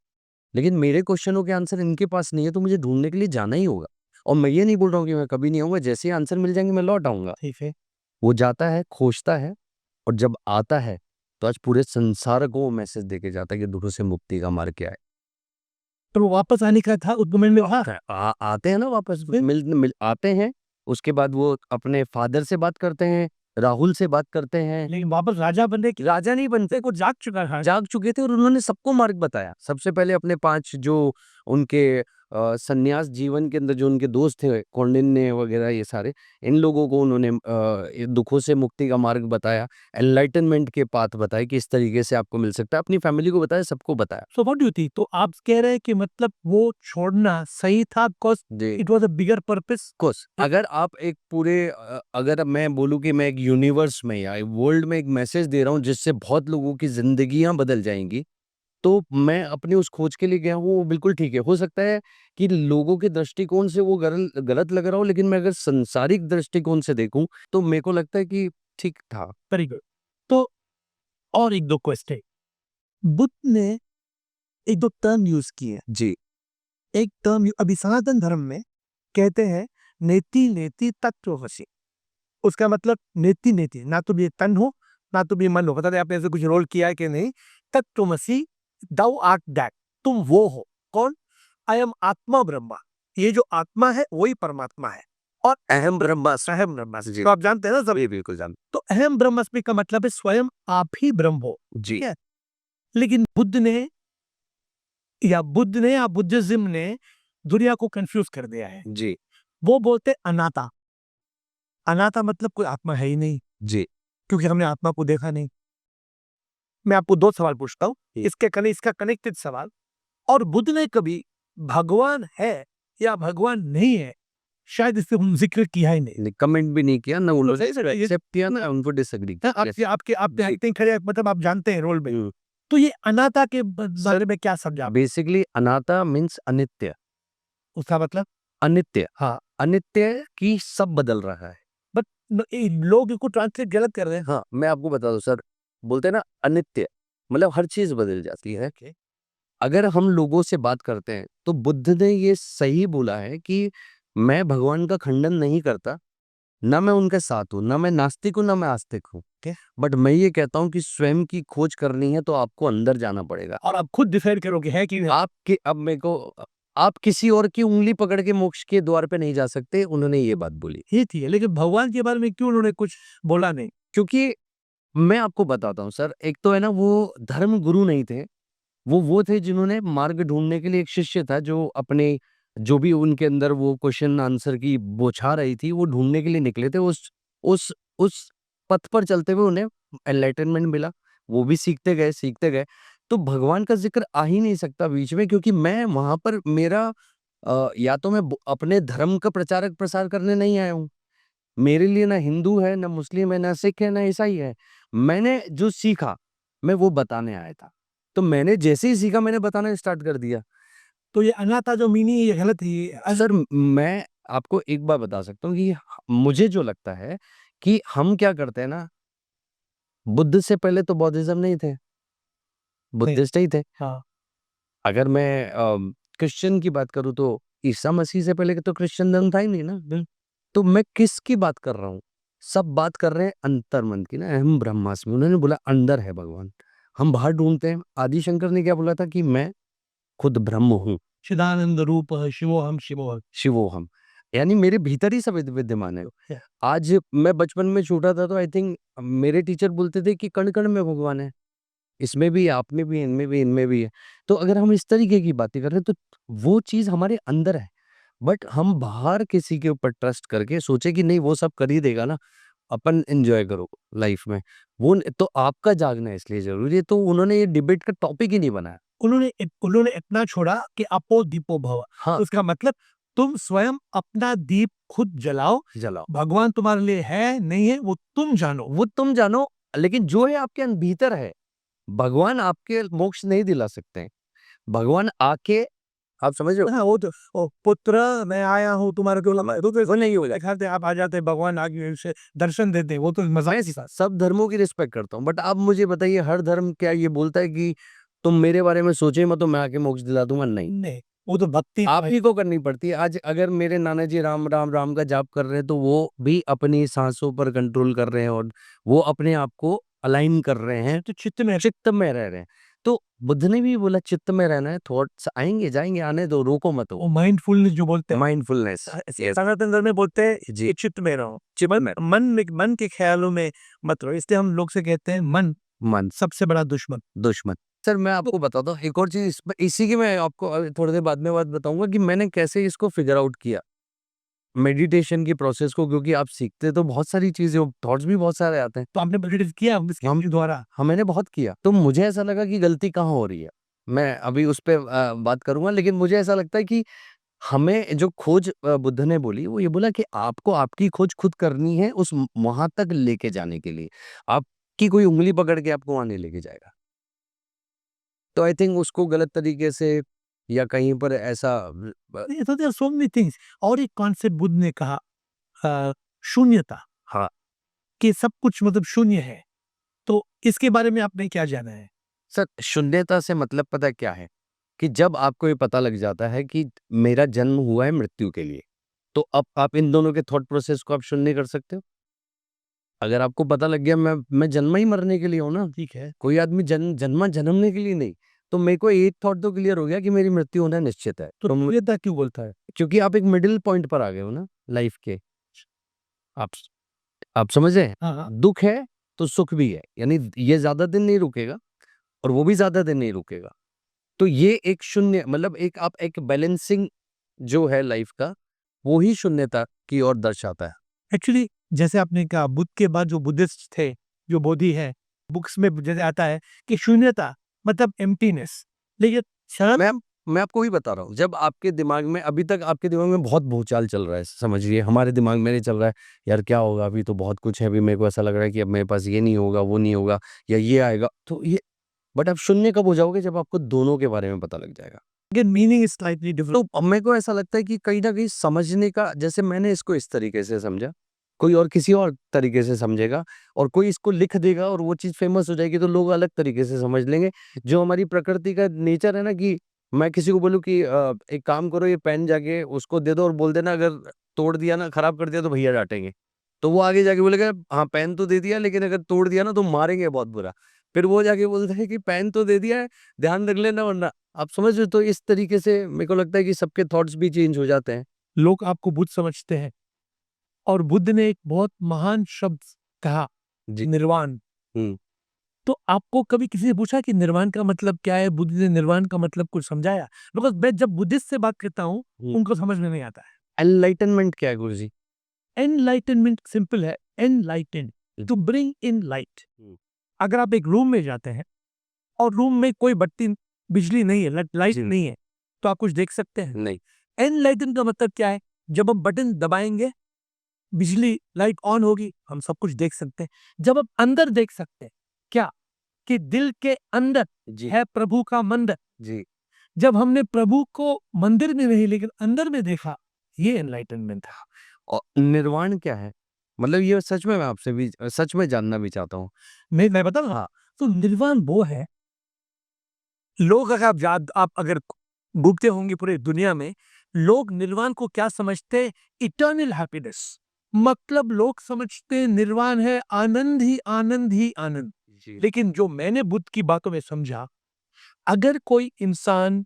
लेकिन मेरे क्वेश्चनों के आंसर इनके पास नहीं है, तो मुझे ढूँढने के लिए जाना ही होगा। और मैं ये नहीं बोल रहा हूँ कि मैं कभी नहीं आऊँगा, जैसे ही आंसर मिल जाएँगे मैं लौट आऊँगा। ठीक है। वो जाता है, खोजता है, और जब आता है, तो आज पूरे संसार को वो मैसेज देके जाता है कि दुखों से मुक्ति का मार्ग क्या है। तो वो वापस आने का था उस मोमेंट में वहाँ। आते हैं ना वापस, फिर? मिल आते हैं, उसके बाद वो अपने फादर से बात करते हैं, राहुल से बात करते हैं। लेकिन वापस राजा बनने की राजा नहीं बनते, को जाग चुका था। जाग चुके थे और उन्होंने सबको मार्ग बताया। सबसे पहले अपने 5 जो उनके सन्यास जीवन के अंदर जो उनके दोस्त थे, कौंडिन्य वगैरह ये सारे, इन लोगों को उन्होंने ये दुखों से मुक्ति का मार्ग बताया, एनलाइटनमेंट के पाथ बताए कि इस तरीके से आपको मिल सकता है। अपनी फैमिली को बताया, सबको बताया। So what do you think? तो आप कह रहे हैं कि मतलब वो छोड़ना सही था बिकॉज़ जी। It was a bigger purpose? Course अगर आप एक पूरे अगर मैं बोलूँ कि मैं एक यूनिवर्स में या वर्ल्ड में एक मैसेज दे रहा हूँ जिससे बहुत लोगों की ज़िंदगियाँ बदल जाएँगी, तो मैं अपनी उस खोज के लिए गया हूँ, वो बिल्कुल ठीक है। हो सकता है कि लोगों के दृष्टिकोण से वो गलत लग रहा हो, लेकिन मैं अगर सांसारिक दृष्टिकोण से देखूँ, तो मेरे को लगता है कि ठीक था। Very good. तो और 1-2 क्वेश्चन। बुद्ध ने 1-2 टर्म यूज़ किए। जी, एक टर्म अभी सनातन धर्म में कहते हैं नेति नेति तत्त्वमसि। उसका मतलब नेति नेति, ना तो ये तन हो, ना तो ये मन हो। पता नहीं आपने ऐसे कुछ रोल किया है कि नहीं? तत्त्वमसि, thou art that, तुम वो हो। कौन? आई एम आत्मा ब्रह्मा। ये जो आत्मा है वही परमात्मा है। और अहम ब्रह्मास्मि। अहम ब्रह्मास्मि। जी। तो आप जानते हैं ना सब। जी, बिल्कुल जानता तो अहम ब्रह्मास्मि का मतलब है स्वयं आप ही ब्रह्म हो। हूँ। जी, ठीक है? लेकिन बुद्ध ने या बुद्धिज्म ने दुनिया को कंफ्यूज कर दिया है। जी, वो बोलते अनाता। अनाता मतलब कोई आत्मा है ही नहीं, जी, क्योंकि हमने आत्मा को देखा नहीं। मैं आपको 2 सवाल पूछता हूँ, इसका कनेक्टेड सवाल। और बुद्ध ने कभी भगवान है या भगवान नहीं है, शायद इससे जिक्र किया ही नहीं। कमेंट भी नहीं किया, ना उन्होंने सही से ये- एक्सेप्ट किया, ना उनको डिसएग्री किया। आपके आई थिंक खड़े मतलब आप जानते हैं रोल में। हुँ। तो ये अनाता के बारे में क्या समझा आप? बेसिकली अनाता मीन्स अनित्य। उसका मतलब? अनित्य, हाँ, अनित्य की सब बदल रहा है। बट लोग इसको ट्रांसलेट गलत कर रहे हैं। हाँ, मैं आपको बता दूँ सर, बोलते हैं ना अनित्य, मतलब हर चीज़ बदल जाती है। Okay. अगर हम लोगों से बात करते हैं, तो बुद्ध ने ये सही बोला है कि मैं भगवान का खंडन नहीं करता, ना मैं उनके साथ हूँ, ना मैं नास्तिक हूँ, ना मैं आस्तिक हूँ। Okay. बट मैं ये कहता हूँ कि स्वयं की खोज करनी है तो आपको अंदर जाना पड़ेगा। और आप खुद डिसाइड करोगे है कि नहीं। आपके अब मेरे को आप किसी और की उँगली पकड़ के मोक्ष के द्वार पे नहीं जा सकते, उन्होंने ये बात बोली। ये थी, लेकिन भगवान के बारे में क्यों उन्होंने कुछ बोला नहीं? क्योंकि मैं आपको बताता हूँ सर, एक तो है ना वो धर्म गुरु नहीं थे, वो थे जिन्होंने मार्ग ढूँढने के लिए, एक शिष्य था जो अपने जो भी उनके अंदर वो क्वेश्चन आंसर की बौछार रही थी, वो ढूँढने के लिए निकले थे। उस पथ पर चलते हुए उन्हें एनलाइटनमेंट मिला, वो भी सीखते गए, सीखते गए। तो भगवान का ज़िक्र आ ही नहीं सकता बीच में, क्योंकि मैं वहाँ पर मेरा या तो मैं ब अपने धर्म का प्रचारक-प्रसार करने नहीं आया हूँ। मेरे लिए ना हिंदू है, ना मुस्लिम है, ना सिख है, ना ईसाई है। मैंने जो सीखा, मैं वो बताने आया था। तो मैंने जैसे ही सीखा, मैंने बताना स्टार्ट कर दिया। तो ये अनाथा जो मीनिंग है ये गलत है। सर, मैं आपको एक बात बता सकता हूँ कि मुझे जो लगता है कि हम क्या करते हैं ना, बुद्ध से पहले तो बौद्धिज्म नहीं थे, बुद्धिस्ट ही थे। हाँ। अगर मैं क्रिश्चियन की बात करूँ तो ईसा मसीह से पहले तो क्रिश्चियन धर्म था ही नहीं ना। तो मैं किसकी बात कर रहा हूँ? सब बात कर रहे हैं अंतर्मन की ना, अहम ब्रह्मास्मि। उन्होंने बोला अंदर है भगवान, हम बाहर ढूंढते हैं। आदि शंकर ने क्या बोला था कि मैं खुद ब्रह्म हूँ, चिदानंद रूप शिवोहम शिवोहम। शिवोहम, यानी मेरे भीतर ही सब विद्यमान है। Yeah. आज मैं बचपन में छोटा था तो आई थिंक मेरे टीचर बोलते थे कि कण कण में भगवान है, इसमें भी, आप में भी, इनमें भी, इनमें भी है। तो अगर हम इस तरीके की बातें कर रहे हैं तो वो चीज हमारे अंदर है, बट हम बाहर किसी के ऊपर ट्रस्ट करके सोचे कि नहीं वो सब कर ही देगा ना, अपन एंजॉय करो लाइफ में। तो आपका जागना इसलिए जरूरी है। तो उन्होंने ये डिबेट का टॉपिक ही नहीं बनाया। उन्होंने इतना छोड़ा कि अपो दीपो भव। हाँ, तो उसका मतलब तुम स्वयं अपना दीप खुद जलाओ, जलाओ, भगवान तुम्हारे लिए है नहीं है वो तुम जानो। वो तुम जानो, लेकिन जो है आपके भीतर है। भगवान आपके मोक्ष नहीं दिला सकते हैं। भगवान आके, आप समझ रहे हो? हाँ, वो तो ओ पुत्र मैं आया हूँ तुम्हारे को वो नहीं हो जाते, आप आ जाते भगवान आगे से दर्शन देते, वो तो मजा मैं सब धर्मों की रिस्पेक्ट करता हूँ, बट आप मुझे बताइए, हर धर्म क्या ये बोलता है कि तुम मेरे बारे में सोचे मत तो मैं आके मोक्ष दिला दूंगा? नहीं, नहीं, वो तो भक्ति आप ही को करनी पड़ती है। आज अगर मेरे नाना जी राम राम राम का जाप कर रहे हैं तो वो भी अपनी सांसों पर कंट्रोल कर रहे हैं और वो अपने आप को अलाइन कर रहे हैं, तो चित्त में चित्त में रह रहे हैं। तो बुद्ध ने भी बोला चित्त में रहना है, थॉट्स आएंगे जाएंगे, आने दो, रोको मत। वो माइंडफुलनेस जो बोलते हैं, माइंडफुलनेस, सनातन धर्म में बोलते हैं जी, कि चित्त में रहो, चित्त में, मन के ख्यालों में मत रहो। इसलिए हम लोग से कहते हैं मन मन सबसे बड़ा दुश्मन। दुश्मन। सर मैं आपको बताता हूँ एक और चीज, इसी की मैं आपको थोड़ी देर बाद में बात बताऊंगा कि मैंने कैसे इसको फिगर आउट किया, मेडिटेशन की प्रोसेस को। क्योंकि आप सीखते तो बहुत सारी चीजें, थॉट्स भी बहुत सारे आते हैं। तो आपने मेडिटेट किया इसके द्वारा? हाँ, मैंने बहुत किया। तो मुझे ऐसा लगा कि गलती कहाँ हो रही है, मैं अभी उस पर बात करूंगा। लेकिन मुझे ऐसा लगता है कि हमें जो खोज बुद्ध ने बोली, वो ये बोला कि आपको आपकी खोज खुद करनी है उस वहां तक लेके जाने के लिए। आपकी कोई उंगली पकड़ के आपको वहां नहीं लेके जाएगा। तो आई थिंक उसको गलत तरीके से या कहीं पर ऐसा तो देयर सो मेनी थिंग्स। और एक कॉन्सेप्ट बुद्ध ने कहा, शून्यता, हाँ कि सब कुछ मतलब शून्य है। तो इसके बारे में आपने क्या जाना है? सर, शून्यता से मतलब पता है क्या है? कि जब आपको ये पता लग जाता है कि मेरा जन्म हुआ है मृत्यु के लिए, तो अब आप इन दोनों के थॉट प्रोसेस को आप शून्य कर सकते हो। अगर आपको पता लग गया मैं जन्मा ही मरने के लिए हूं ना, ठीक है। कोई आदमी जन्मने के लिए नहीं, तो मेरे को एक थॉट तो क्लियर हो गया कि मेरी मृत्यु होना निश्चित है। तो शून्यता क्यों बोलता है? क्योंकि आप एक मिडिल पॉइंट पर आ गए हो ना लाइफ के। आप आप समझ रहे हैं? हाँ, हाँ। दुख है तो सुख भी है, यानी ये ज्यादा दिन नहीं रुकेगा और वो भी ज्यादा दिन नहीं रुकेगा। तो ये एक शून्य, मतलब एक आप एक बैलेंसिंग जो है लाइफ का, वो ही शून्यता की ओर दर्शाता है। एक्चुअली जैसे आपने कहा, बुद्ध के बाद जो बुद्धिस्ट थे, जो बोधि है, बुक्स में जैसे आता है कि शून्यता मतलब एम्प्टीनेस। लेकिन शरण मैं आपको ही बता रहा हूँ, जब आपके दिमाग में, अभी तक आपके दिमाग में बहुत भूचाल चल रहा है, समझिए, हमारे दिमाग में नहीं चल रहा है यार क्या होगा, अभी तो बहुत कुछ है, अभी मेरे को ऐसा लग रहा है कि अब मेरे पास ये नहीं होगा, वो नहीं होगा, या ये आएगा, तो ये, बट आप शून्य कब हो जाओगे? जब आपको दोनों के बारे में पता लग जाएगा। Meaning is slightly different. तो अब मेरे को ऐसा लगता है कि कहीं ना कहीं समझने का, जैसे मैंने इसको इस तरीके से समझा, कोई और किसी और तरीके से समझेगा, और कोई इसको लिख देगा और वो चीज फेमस हो जाएगी तो लोग अलग तरीके से समझ लेंगे। जो हमारी प्रकृति का नेचर है ना, कि मैं किसी को बोलूँ कि एक काम करो, ये पेन जाके उसको दे दो और बोल देना, अगर तोड़ दिया ना, खराब कर दिया तो भैया डांटेंगे। तो वो आगे जाके बोलेगा हाँ पेन तो दे दिया, लेकिन अगर तोड़ दिया ना तो मारेंगे बहुत बुरा। फिर वो जाके बोलता है कि पेन तो दे दिया है, ध्यान रख लेना वरना। आप समझ रहे हो? तो इस तरीके से मेरे को लगता है कि सबके थॉट्स भी चेंज हो जाते हैं। लोग आपको बुद्ध समझते हैं, और बुद्ध ने एक बहुत महान शब्द कहा, जी। निर्वाण। हम्म। तो आपको कभी किसी ने पूछा कि निर्वाण का मतलब क्या है? बुद्ध ने निर्वाण का मतलब कुछ समझाया? बिकॉज मैं जब बुद्धिस्ट से बात करता हूँ, उनको समझ में नहीं आता है। एनलाइटनमेंट क्या है गुरुजी? एनलाइटनमेंट सिंपल है, enlighten, to bring in light. अगर आप एक रूम में जाते हैं और रूम में कोई बत्ती, बिजली नहीं है, लाइट नहीं है, तो आप कुछ देख सकते हैं? नहीं। एनलाइटन का मतलब क्या है? जब हम बटन दबाएंगे, बिजली लाइट ऑन होगी, हम सब कुछ देख सकते हैं। जब आप अंदर देख सकते हैं, क्या कि दिल के अंदर जी। है प्रभु का मंदिर। जी। जब हमने प्रभु को मंदिर में नहीं लेकिन अंदर में देखा, ये एनलाइटनमेंट था। और निर्वाण क्या है? मतलब ये सच में मैं आपसे भी सच में जानना भी चाहता हूँ। मैं बताऊँ, हाँ, तो निर्वाण वो है, लोग अगर आप अगर घूमते होंगे पूरे दुनिया में, लोग निर्वाण को क्या समझते हैं? Eternal happiness. मतलब लोग समझते हैं निर्वाण है आनंद ही आनंद ही आनंद। जी। लेकिन जो मैंने बुद्ध की बातों में समझा, अगर कोई इंसान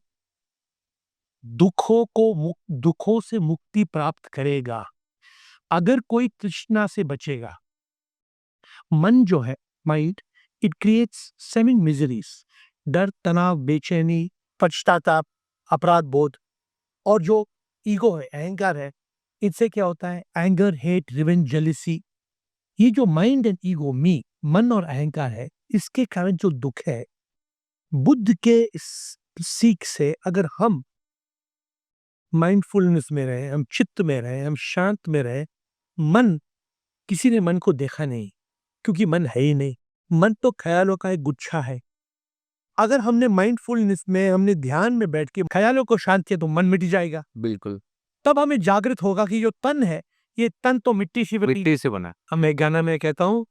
दुखों से मुक्ति प्राप्त करेगा, अगर कोई तृष्णा से बचेगा, मन जो है, mind, it creates seven miseries, डर, तनाव, बेचैनी, पश्चाताप, अपराध बोध, और जो ईगो है, अहंकार है, इससे क्या होता है? Anger, hate, revenge, jealousy. ये जो माइंड एंड ईगो, मी, मन और अहंकार है, इसके कारण जो दुख है, बुद्ध के इस सीख से अगर हम माइंडफुलनेस में रहे, हम चित्त में रहे, हम शांत में रहे, मन, किसी ने मन को देखा नहीं, क्योंकि मन है ही नहीं। मन तो ख्यालों का एक गुच्छा है। अगर हमने माइंडफुलनेस में, हमने ध्यान में बैठ के ख्यालों को शांत किया, तो मन मिट जाएगा। बिल्कुल, तब हमें जागृत होगा कि जो तन है, ये तन तो मिट्टी से बनी। मिट्टी से बना है। अब मैं गाना में कहता हूँ,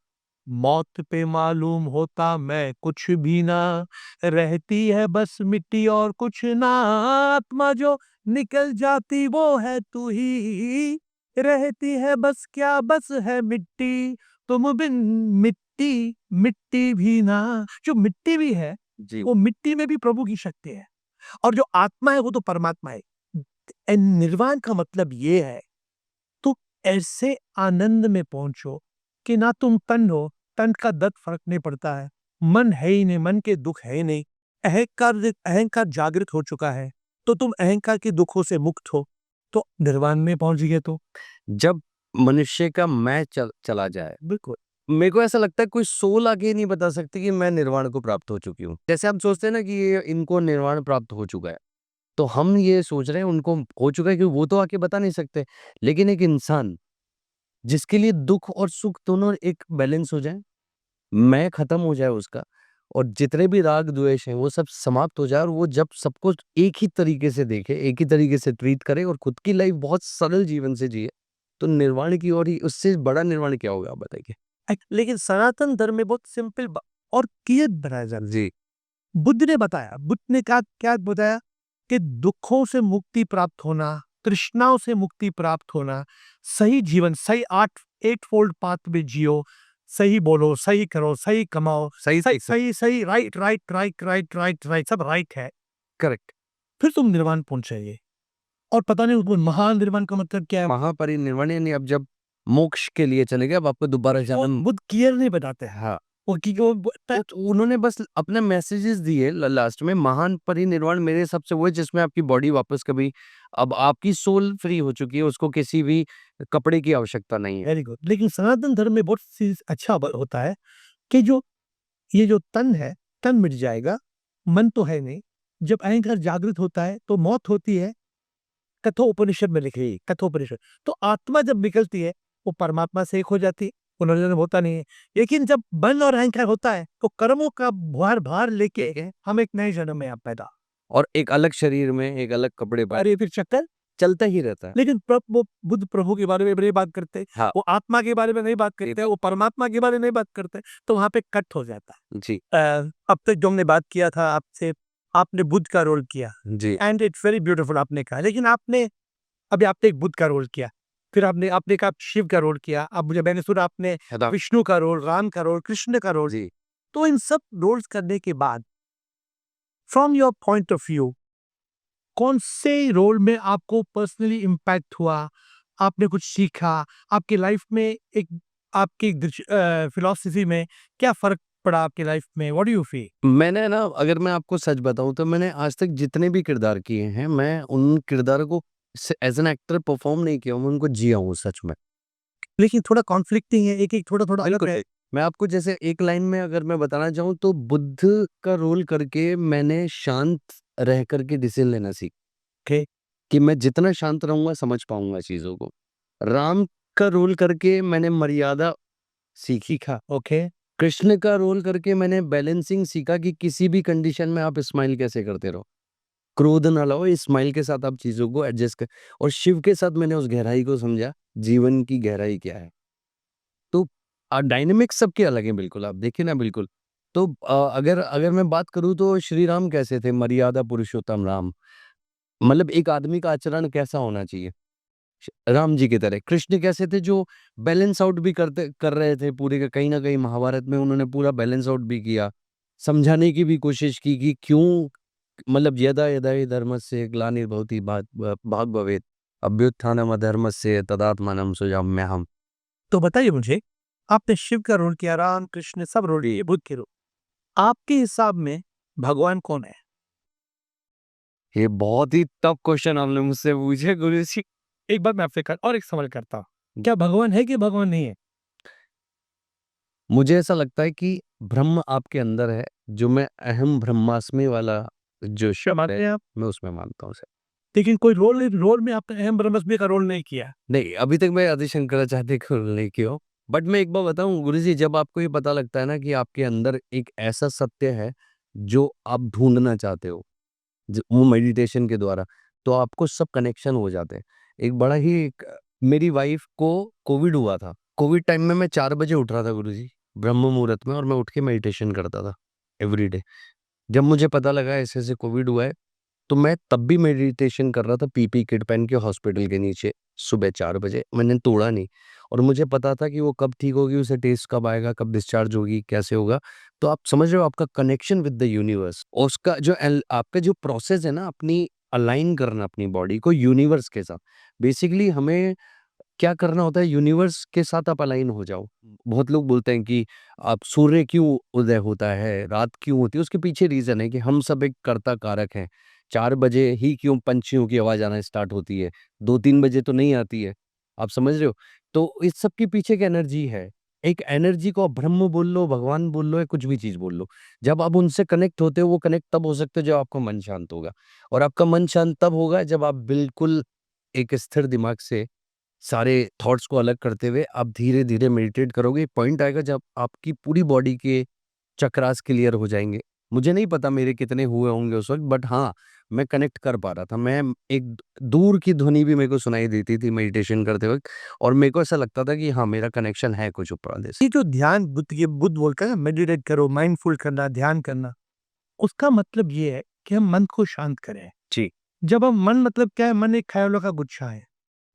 मौत पे मालूम होता मैं कुछ भी ना, रहती है बस मिट्टी और कुछ ना, आत्मा जो निकल जाती वो है तू ही, रहती है बस क्या, बस है मिट्टी, तुम बिन मिट्टी, मिट्टी भी ना। जो मिट्टी भी है, जी, वो मिट्टी में भी प्रभु की शक्ति है, और जो आत्मा है वो तो परमात्मा है। निर्वाण का मतलब ये है, तो ऐसे आनंद में पहुंचो कि ना तुम तन हो, तन का दर्द फर्क नहीं पड़ता है, मन है ही नहीं, मन के दुख है ही नहीं, अहंकार अहंकार जागृत हो चुका है, तो तुम अहंकार के दुखों से मुक्त हो, तो निर्वाण में पहुंच गए। तो जब मनुष्य का मैं चला जाए, बिल्कुल मेरे को ऐसा लगता है कोई सोल आके नहीं बता सकती कि मैं निर्वाण को प्राप्त हो चुकी हूँ। जैसे हम सोचते हैं ना कि ये इनको निर्वाण प्राप्त हो चुका है, तो हम ये सोच रहे हैं उनको हो चुका है, क्योंकि वो तो आके बता नहीं सकते। लेकिन एक इंसान जिसके लिए दुख और सुख दोनों एक बैलेंस हो जाए, मैं खत्म हो जाए उसका, और जितने भी राग द्वेष हैं वो सब समाप्त हो जाए, और वो जब सबको एक ही तरीके से देखे, एक ही तरीके से ट्रीट करे और खुद की लाइफ बहुत सरल जीवन से जिए, तो निर्वाण की ओर ही, उससे बड़ा निर्वाण क्या होगा आप बताइए? लेकिन सनातन धर्म में बहुत सिंपल और क्लियर बनाया जाता है। जी, बुद्ध ने बताया, बुद्ध ने कहा, क्या बताया? कि दुखों से मुक्ति प्राप्त होना, तृष्णाओं से मुक्ति प्राप्त होना, सही जीवन, सही एट फोल्ड पाथ में जियो, सही बोलो, सही करो, सही कमाओ, सही सही से सही सही, right right right right right right, सब राइट है, करेक्ट। फिर तुम निर्वाण पहुंचेंगे। और पता नहीं उसको महान निर्वाण का मतलब क्या है, महापरिनिर्वाण यानी अब जब मोक्ष के लिए चले गए, अब आपको दोबारा वो जन्म। बुद्ध क्लियर नहीं बताते हैं। हाँ, वो कि तो उन्होंने बस अपने मैसेजेस दिए लास्ट में। महान परिनिर्वाण मेरे हिसाब से वो है जिसमें आपकी बॉडी वापस कभी, अब आपकी सोल फ्री हो चुकी है, उसको किसी भी कपड़े की आवश्यकता नहीं है। Very good. लेकिन सनातन धर्म में बहुत चीज अच्छा होता है कि जो ये जो तन है, तन मिट जाएगा, मन तो है नहीं। जब अहंकार जागृत होता है तो मौत होती है, कठोपनिषद में लिखी है, कठोपनिषद। तो आत्मा जब निकलती है, वो परमात्मा से एक हो जाती है, पुनर्जन्म होता नहीं है। लेकिन जब मन और अहंकार होता है, तो कर्मों का भार भार लेके हम एक नए जन्म में आप पैदा, और एक अलग शरीर में एक अलग कपड़े पर अरे फिर चक्कर। चलता ही रहता है। लेकिन वो बुद्ध प्रभु के बारे में नहीं बात करते, हाँ, वो आत्मा के बारे में नहीं बात करते, वो परमात्मा के बारे में नहीं बात करते, तो वहां पे कट हो जाता है। जी, अब तक जो हमने बात किया था आपसे, आपने बुद्ध का रोल किया, जी, एंड इट्स वेरी ब्यूटीफुल आपने कहा। लेकिन आपने, अभी आपने एक बुद्ध का रोल किया, फिर आपने आपने कहा शिव का रोल किया, अब मुझे मैंने सुना आपने है विष्णु का रोल, राम का रोल, कृष्ण का रोल। जी। तो इन सब रोल्स करने के बाद, from your point of view, कौन से रोल में आपको पर्सनली इम्पैक्ट हुआ, आपने कुछ सीखा, आपकी लाइफ में एक, आपकी फिलॉसफी में क्या फर्क पड़ा आपकी लाइफ में? What do you feel? मैंने ना, अगर मैं आपको सच बताऊं तो मैंने आज तक जितने भी किरदार किए हैं, मैं उन किरदारों को एज एन एक्टर परफॉर्म नहीं किया हूं, मैं उनको जिया हूं सच में। लेकिन थोड़ा कॉन्फ्लिक्टिंग है, एक एक थोड़ा थोड़ा अलग बिल्कुल। है। मैं आपको जैसे एक लाइन में अगर मैं बताना चाहूँ तो बुद्ध का रोल करके मैंने शांत रह करके डिसीजन लेना सीख Okay. कि मैं जितना शांत रहूँगा समझ पाऊँगा चीज़ों को। राम का रोल करके मैंने मर्यादा सीखी। सीखा। ओके। कृष्ण का रोल करके मैंने बैलेंसिंग सीखा कि किसी भी कंडीशन में आप स्माइल कैसे करते रहो। क्रोध ना लाओ, स्माइल के साथ आप चीज़ों को एडजस्ट कर। और शिव के साथ मैंने उस गहराई को समझा, जीवन की गहराई क्या है। डायनेमिक्स सबके अलग हैं बिल्कुल, आप देखिए ना बिल्कुल। तो अगर अगर मैं बात करूँ तो श्री राम कैसे थे? मर्यादा पुरुषोत्तम राम। मतलब एक आदमी का आचरण कैसा होना चाहिए? राम जी की तरह। कृष्ण कैसे थे? जो बैलेंस आउट भी कर रहे थे पूरे का, कहीं न कहीं महाभारत में उन्होंने पूरा बैलेंस आउट भी किया। समझाने की भी कोशिश की कि क्यों, मतलब यदा यदा हि धर्मस्य ग्लानिर्भवति भाग भवेत् अभ्युत्थानम् अधर्मस्य तदात्मानं सृजाम्यहम्। तो बताइए मुझे, आपने शिव का रोल किया, राम कृष्ण सब रोल किए, बुद्ध के रोल, आपके हिसाब में भगवान कौन है? ये बहुत ही टफ क्वेश्चन आपने मुझसे पूछे गुरुजी। एक बार मैं आपसे और एक सवाल करता हूँ, क्या भगवान है कि भगवान नहीं है? मुझे ऐसा लगता है कि ब्रह्म आपके अंदर है, जो मैं अहम ब्रह्मास्मि वाला जो क्या शब्द मानते है, हैं आप? मैं उसमें मानता हूँ उसे। लेकिन कोई रोल में आपने अहम ब्रह्मस्मि का रोल नहीं किया। नहीं, अभी तक मैं आदि शंकराचार्य को नहीं किया हूँ। बट मैं एक बात बताऊँ गुरुजी, जब आपको ये पता लगता है ना कि आपके अंदर एक ऐसा सत्य है, जो आप ढूँढना चाहते हो, वो मेडिटेशन के द्वारा, तो आपको सब कनेक्शन हो जाते हैं। एक बड़ा ही एक मेरी वाइफ़ को कोविड हुआ था। कोविड टाइम में मैं 4 बजे उठ रहा था गुरुजी, ब्रह्म मुहूर्त में, और मैं उठ के मेडिटेशन करता था एवरीडे। जब मुझे पता लगा ऐसे-ऐसे कोविड हुआ है, तो मैं तब भी मेडिटेशन कर रहा था पीपी किट पहन के हॉस्पिटल के नीचे, सुबह 4 बजे। मैंने तोड़ा नहीं, और मुझे पता था कि वो कब ठीक होगी, उसे टेस्ट कब आएगा, कब डिस्चार्ज होगी, कैसे होगा। तो आप समझ रहे हो आपका कनेक्शन विद द यूनिवर्स, और उसका जो आपका जो प्रोसेस है ना, अपनी अलाइन करना अपनी बॉडी को यूनिवर्स के साथ। बेसिकली हमें क्या करना होता है, यूनिवर्स के साथ आप अलाइन हो जाओ। बहुत लोग बोलते हैं कि आप सूर्य क्यों उदय होता है, रात क्यों होती है, उसके पीछे रीज़न है कि हम सब एक कर्ता कारक हैं। 4 बजे ही क्यों पंछियों की आवाज़ आना स्टार्ट होती है, 2-3 बजे तो नहीं आती है। आप समझ रहे हो? तो इस सब के पीछे एक एनर्जी है। एक एनर्जी को आप ब्रह्म बोल लो, भगवान बोल लो, या कुछ भी चीज़ बोल लो। जब आप उनसे कनेक्ट होते हो, वो कनेक्ट तब हो सकते हो जब आपका मन शांत होगा, और आपका मन शांत तब होगा जब आप बिल्कुल एक स्थिर दिमाग से सारे थॉट्स को अलग करते हुए आप धीरे-धीरे मेडिटेट करोगे। एक पॉइंट आएगा जब आपकी पूरी बॉडी के चक्रास क्लियर हो जाएँगे। मुझे नहीं पता मेरे कितने हुए होंगे उस वक़्त, बट हाँ, मैं कनेक्ट कर पा रहा था। मैं एक दूर की ध्वनि भी मेरे को सुनाई देती थी मेडिटेशन करते वक़्त, और मेरे को ऐसा लगता था कि हाँ, मेरा कनेक्शन है कुछ ऊपर वाले से। ये जो ध्यान बुद्ध बोलता है ना, मेडिटेट करो, माइंडफुल करना, ध्यान करना, उसका मतलब ये है कि हम मन को शांत करें। जी। जब हम मन, मतलब क्या है, मन एक ख्यालों का गुच्छा है।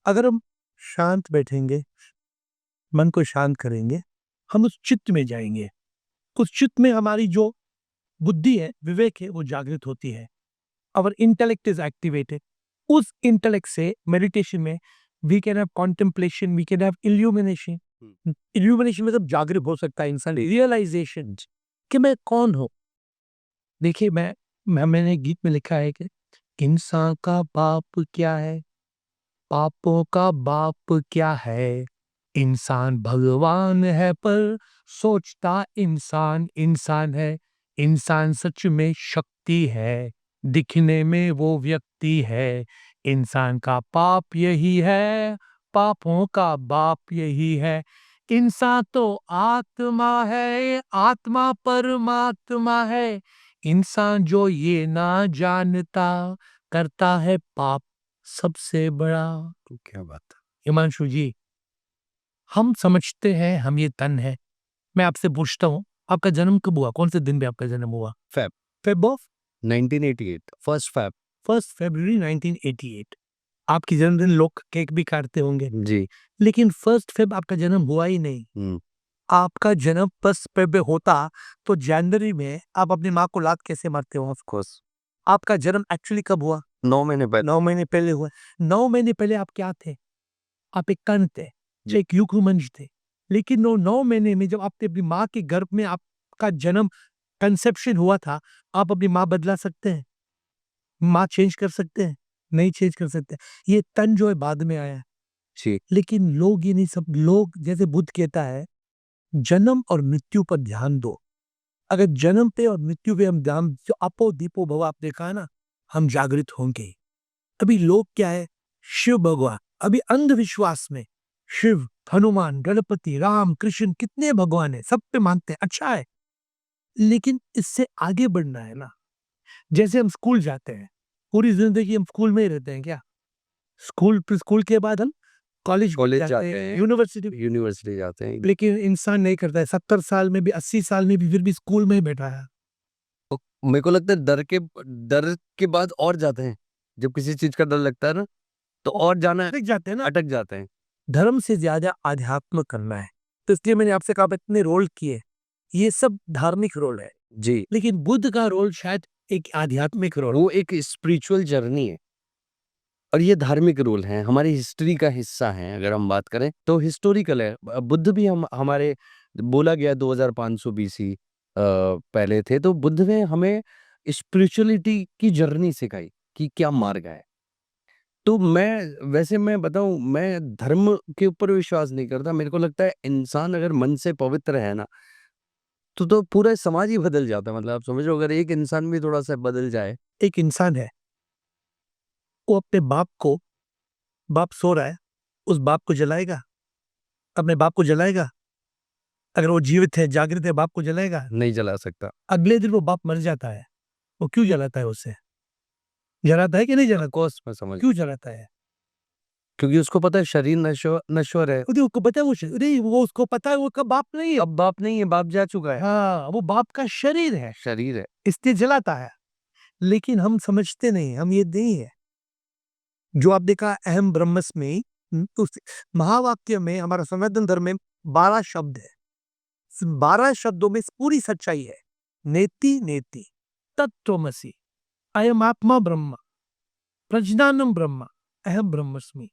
अगर हम शांत बैठेंगे, मन को शांत करेंगे, हम उस चित्त में जाएँगे। उस चित्त में हमारी जो बुद्धि है, विवेक है, वो जागृत होती है। Our intellect is activated. उस इंटेलेक्ट से मेडिटेशन में we can have contemplation, we can have illumination. Illumination मतलब जागृत हो सकता है इंसान, रियलाइजेशन कि मैं कौन हूँ। देखिए, मैंने गीत में लिखा है कि इंसान का बाप क्या है, पापों का बाप क्या है, इंसान भगवान है पर सोचता इंसान इंसान है, इंसान सच में शक्ति है, दिखने में वो व्यक्ति है, इंसान का पाप यही है, पापों का बाप यही है, इंसान तो आत्मा है, आत्मा परमात्मा है, इंसान जो ये ना जानता करता है पाप सबसे बड़ा। क्या बात है। हिमांशु जी, हम समझते हैं हम ये तन है। मैं आपसे पूछता हूँ, आपका जन्म कब हुआ? कौन से दिन पे आपका जन्म हुआ? Feb Feb of 1988, first Feb. 1 फरवरी 1988। आपकी जन्मदिन लोग केक भी काटते होंगे, जी। लेकिन 1 फेब आपका जन्म हुआ ही नहीं। हुँ। आपका जन्म 1 फेब में होता तो जनवरी में आप अपनी माँ को लात कैसे मारते हो? Of course. आपका जन्म एक्चुअली कब हुआ? 9 महीने पहले। 9 महीने पहले हुआ। 9 महीने पहले आप क्या थे? आप एक कण थे, जी। एक युगमंज थे। लेकिन 9 महीने में जब आपने अपनी माँ के गर्भ में आपका जन्म, कंसेप्शन हुआ था, आप अपनी माँ बदला सकते हैं? माँ चेंज कर सकते हैं? नहीं चेंज कर सकते। ये तन जो है बाद में आया है। जी। लेकिन लोग ये नहीं, सब लोग, जैसे बुद्ध कहता है, जन्म और मृत्यु पर ध्यान दो। अगर जन्म पे और मृत्यु पे हम ध्यान, जो अपो दीपो भव आपने कहा ना, हम जागृत होंगे ही। अभी लोग क्या है, शिव भगवान, अभी अंधविश्वास में शिव, हनुमान, गणपति, राम, कृष्ण, कितने भगवान है, सब पे मानते हैं, अच्छा है। लेकिन इससे आगे बढ़ना है ना। जैसे हम स्कूल जाते हैं, पूरी जिंदगी हम स्कूल में ही रहते हैं क्या? स्कूल के बाद हम कॉलेज जाते हैं, यूनिवर्सिटी, जाते हैं। लेकिन इंसान नहीं करता है। 70 साल में भी, 80 साल में भी फिर भी स्कूल में ही बैठा है। तो मेरे को लगता है डर के बाद और जाते हैं। जब किसी चीज का डर लगता है ना, तो और जाना अटक जाते हैं ना। अटक जाते हैं। धर्म से ज्यादा आध्यात्म करना है, तो इसलिए मैंने आपसे कहा इतने रोल किए, ये सब धार्मिक रोल है, जी, लेकिन बुद्ध का रोल शायद एक आध्यात्मिक रोल। वो एक स्पिरिचुअल जर्नी है और ये धार्मिक रोल है, हमारी हिस्ट्री का हिस्सा है। अगर हम बात करें तो हिस्टोरिकल है। बुद्ध भी हमारे बोला गया 2500 बीसी पहले थे, तो बुद्ध ने हमें स्पिरिचुअलिटी की जर्नी सिखाई कि क्या मार्ग है। तो मैं बताऊं, मैं धर्म के ऊपर विश्वास नहीं करता। मेरे को लगता है इंसान अगर मन से पवित्र है ना, तो पूरा समाज ही बदल जाता है। मतलब आप समझ लो, अगर एक इंसान भी थोड़ा सा बदल जाए। एक इंसान है, वो अपने बाप सो रहा है, उस बाप को जलाएगा, अपने बाप को जलाएगा। अगर वो जीवित है, जागृत है, बाप को जलाएगा? नहीं जला सकता। अगले दिन वो बाप मर जाता है, वो क्यों जलाता है? उसे जलाता है कि नहीं जलाता? कोर्स मैं समझ, क्यों जलाता है? क्योंकि उसको पता है शरीर नश्वर है। उसको पता है वो उसको पता है वो कब बाप नहीं है। अब बाप नहीं है, बाप जा चुका है। हाँ, वो बाप का शरीर है, शरीर है। इसलिए जलाता है। लेकिन हम समझते नहीं, हम ये नहीं है। जो आप देखा अहम ब्रह्मस्मि, उस महावाक्य में, हमारा सनातन धर्म में 12 शब्द है। 12 शब्दों में पूरी सच्चाई है। नेति नेति, तत्त्वमसि, अयम आत्मा ब्रह्म, प्रज्ञानम ब्रह्म, अहम ब्रह्मस्मि।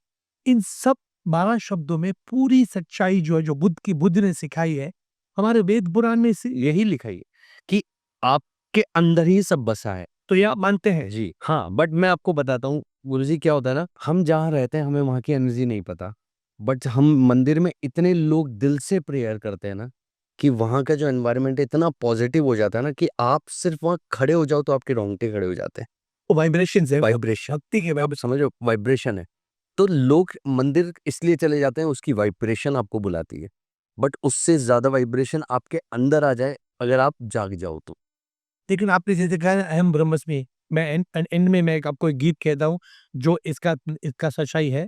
इन सब 12 शब्दों में पूरी सच्चाई जो है, जो बुद्ध ने सिखाई है, हमारे वेद पुराण में से यही लिखा है कि आपके अंदर ही सब बसा है। तो ये आप मानते हैं? जी हाँ, बट मैं आपको बताता हूँ गुरुजी, क्या होता है ना, हम जहाँ रहते हैं हमें वहाँ की एनर्जी नहीं पता, बट हम मंदिर में इतने लोग दिल से प्रेयर करते हैं ना, कि वहाँ का जो एनवायरनमेंट इतना पॉजिटिव हो जाता है ना, कि आप सिर्फ वहाँ खड़े हो जाओ तो आपके रोंगटे खड़े हो जाते हैं। वाइब्रेशन है, वाइब्रेशन, भक्ति के आप समझो, वाइब्रेशन है। तो लोग मंदिर इसलिए चले जाते हैं, उसकी वाइब्रेशन आपको बुलाती है। बट उससे ज्यादा वाइब्रेशन आपके अंदर आ जाए अगर आप जाग जाओ तो। लेकिन आपने जैसे कहा अहम ब्रह्मस्मि, मैं एंड में मैं आपको एक गीत कहता हूँ जो इसका सच्चाई है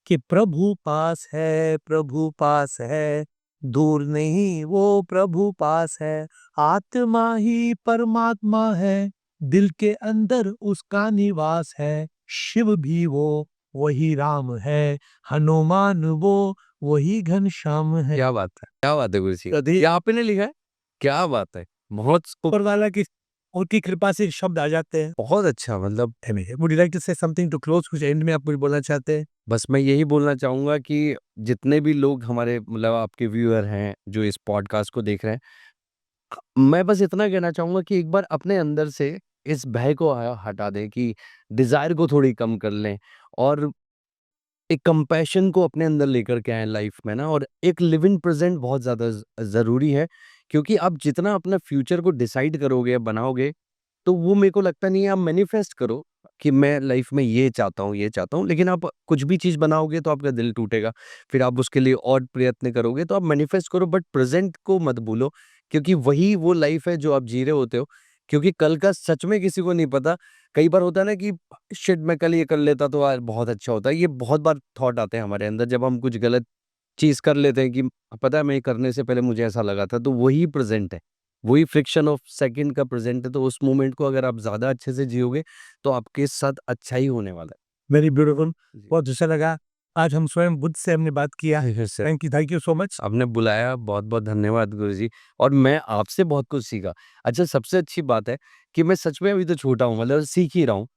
कि प्रभु पास है, प्रभु पास है, दूर नहीं वो प्रभु पास है, आत्मा ही परमात्मा है, दिल के अंदर उसका निवास है, शिव भी वो वही राम है, हनुमान वो वही घनश्याम है। क्या बात है गुरुजी, तो ये आपने लिखा है? क्या बात है, बहुत ऊपर वाला की उनकी कृपा से शब्द आ जाते हैं। बहुत अच्छा। मतलब Would you like to say something to close? कुछ एंड में आप कुछ बोलना चाहते हैं? बस मैं यही बोलना चाहूंगा कि जितने भी लोग हमारे, मतलब आपके व्यूअर हैं जो इस पॉडकास्ट को देख रहे हैं, मैं बस इतना कहना चाहूंगा कि एक बार अपने अंदर से इस भय को हटा दें, कि डिजायर को थोड़ी कम कर लें, और एक कंपैशन को अपने अंदर लेकर के आए लाइफ में ना, और एक लिव इन प्रेजेंट बहुत ज़्यादा ज़रूरी है। क्योंकि आप जितना अपना फ्यूचर को डिसाइड करोगे या बनाओगे, तो वो मेरे को लगता नहीं है, आप मैनिफेस्ट करो कि मैं लाइफ में ये चाहता हूँ, ये चाहता हूँ, लेकिन आप कुछ भी चीज़ बनाओगे तो आपका दिल टूटेगा, फिर आप उसके लिए और प्रयत्न करोगे। तो आप मैनिफेस्ट करो, बट प्रेजेंट को मत भूलो, क्योंकि वही वो लाइफ है जो आप जी रहे होते हो। क्योंकि कल का सच में किसी को नहीं पता। कई बार होता है ना कि शिट, मैं कल ये कर लेता तो आज बहुत अच्छा होता है। ये बहुत बार थॉट आते हैं हमारे अंदर जब हम कुछ गलत चीज़ कर लेते हैं, कि पता है मैं ये करने से पहले मुझे ऐसा लगा था। तो वही प्रेज़ेंट है, वही फ्रिक्शन ऑफ सेकंड का प्रेज़ेंट है। तो उस मोमेंट को अगर आप ज़्यादा अच्छे से जियोगे, तो आपके साथ अच्छा ही होने वाला है। वेरी ब्यूटीफुल, जी। बहुत अच्छा लगा। आज हम स्वयं बुद्ध से हमने बात किया। Thank you so much. आपने बुलाया, बहुत-बहुत धन्यवाद गुरुजी, और मैं आपसे बहुत कुछ सीखा। अच्छा, सबसे अच्छी बात है कि मैं सच में अभी तो छोटा हूँ, मतलब सीख ही रहा हूँ।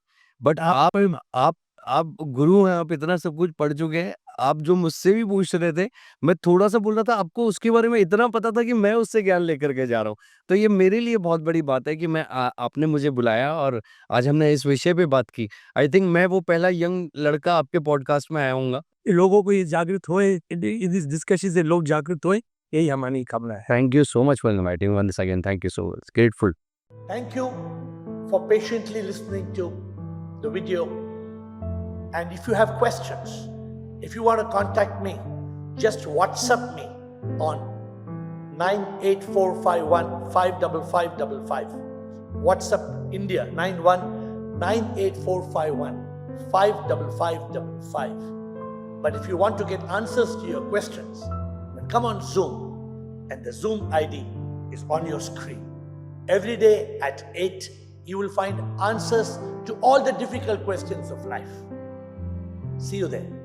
बट आप गुरु हैं, आप इतना सब कुछ पढ़ चुके हैं। आप जो मुझसे भी पूछ रहे थे, मैं थोड़ा-सा बोल रहा था, आपको उसके बारे में इतना पता था कि मैं उससे ज्ञान लेकर के जा रहा हूँ। तो ये मेरे लिए बहुत बड़ी बात है कि आपने मुझे बुलाया और आज हमने इस विषय पे बात की। आई थिंक मैं वो पहला यंग लड़का आपके पॉडकास्ट में आया हूँगा। लोगों को ये जागृत होए, इन दिस डिस्कशन से लोग जागृत होए, यही हमारी कामना है। Thank you so much for inviting me once again. Thank you so much. Grateful. Thank you for patiently listening to the video. And if you have questions, if you want to contact me, just WhatsApp me on 98451 55555. WhatsApp India 91 98451 55555. But if you want to get answers to your questions, then come on Zoom, and the Zoom ID is on your screen. Every day at 8, you will find answers to all the difficult questions of life. See you there.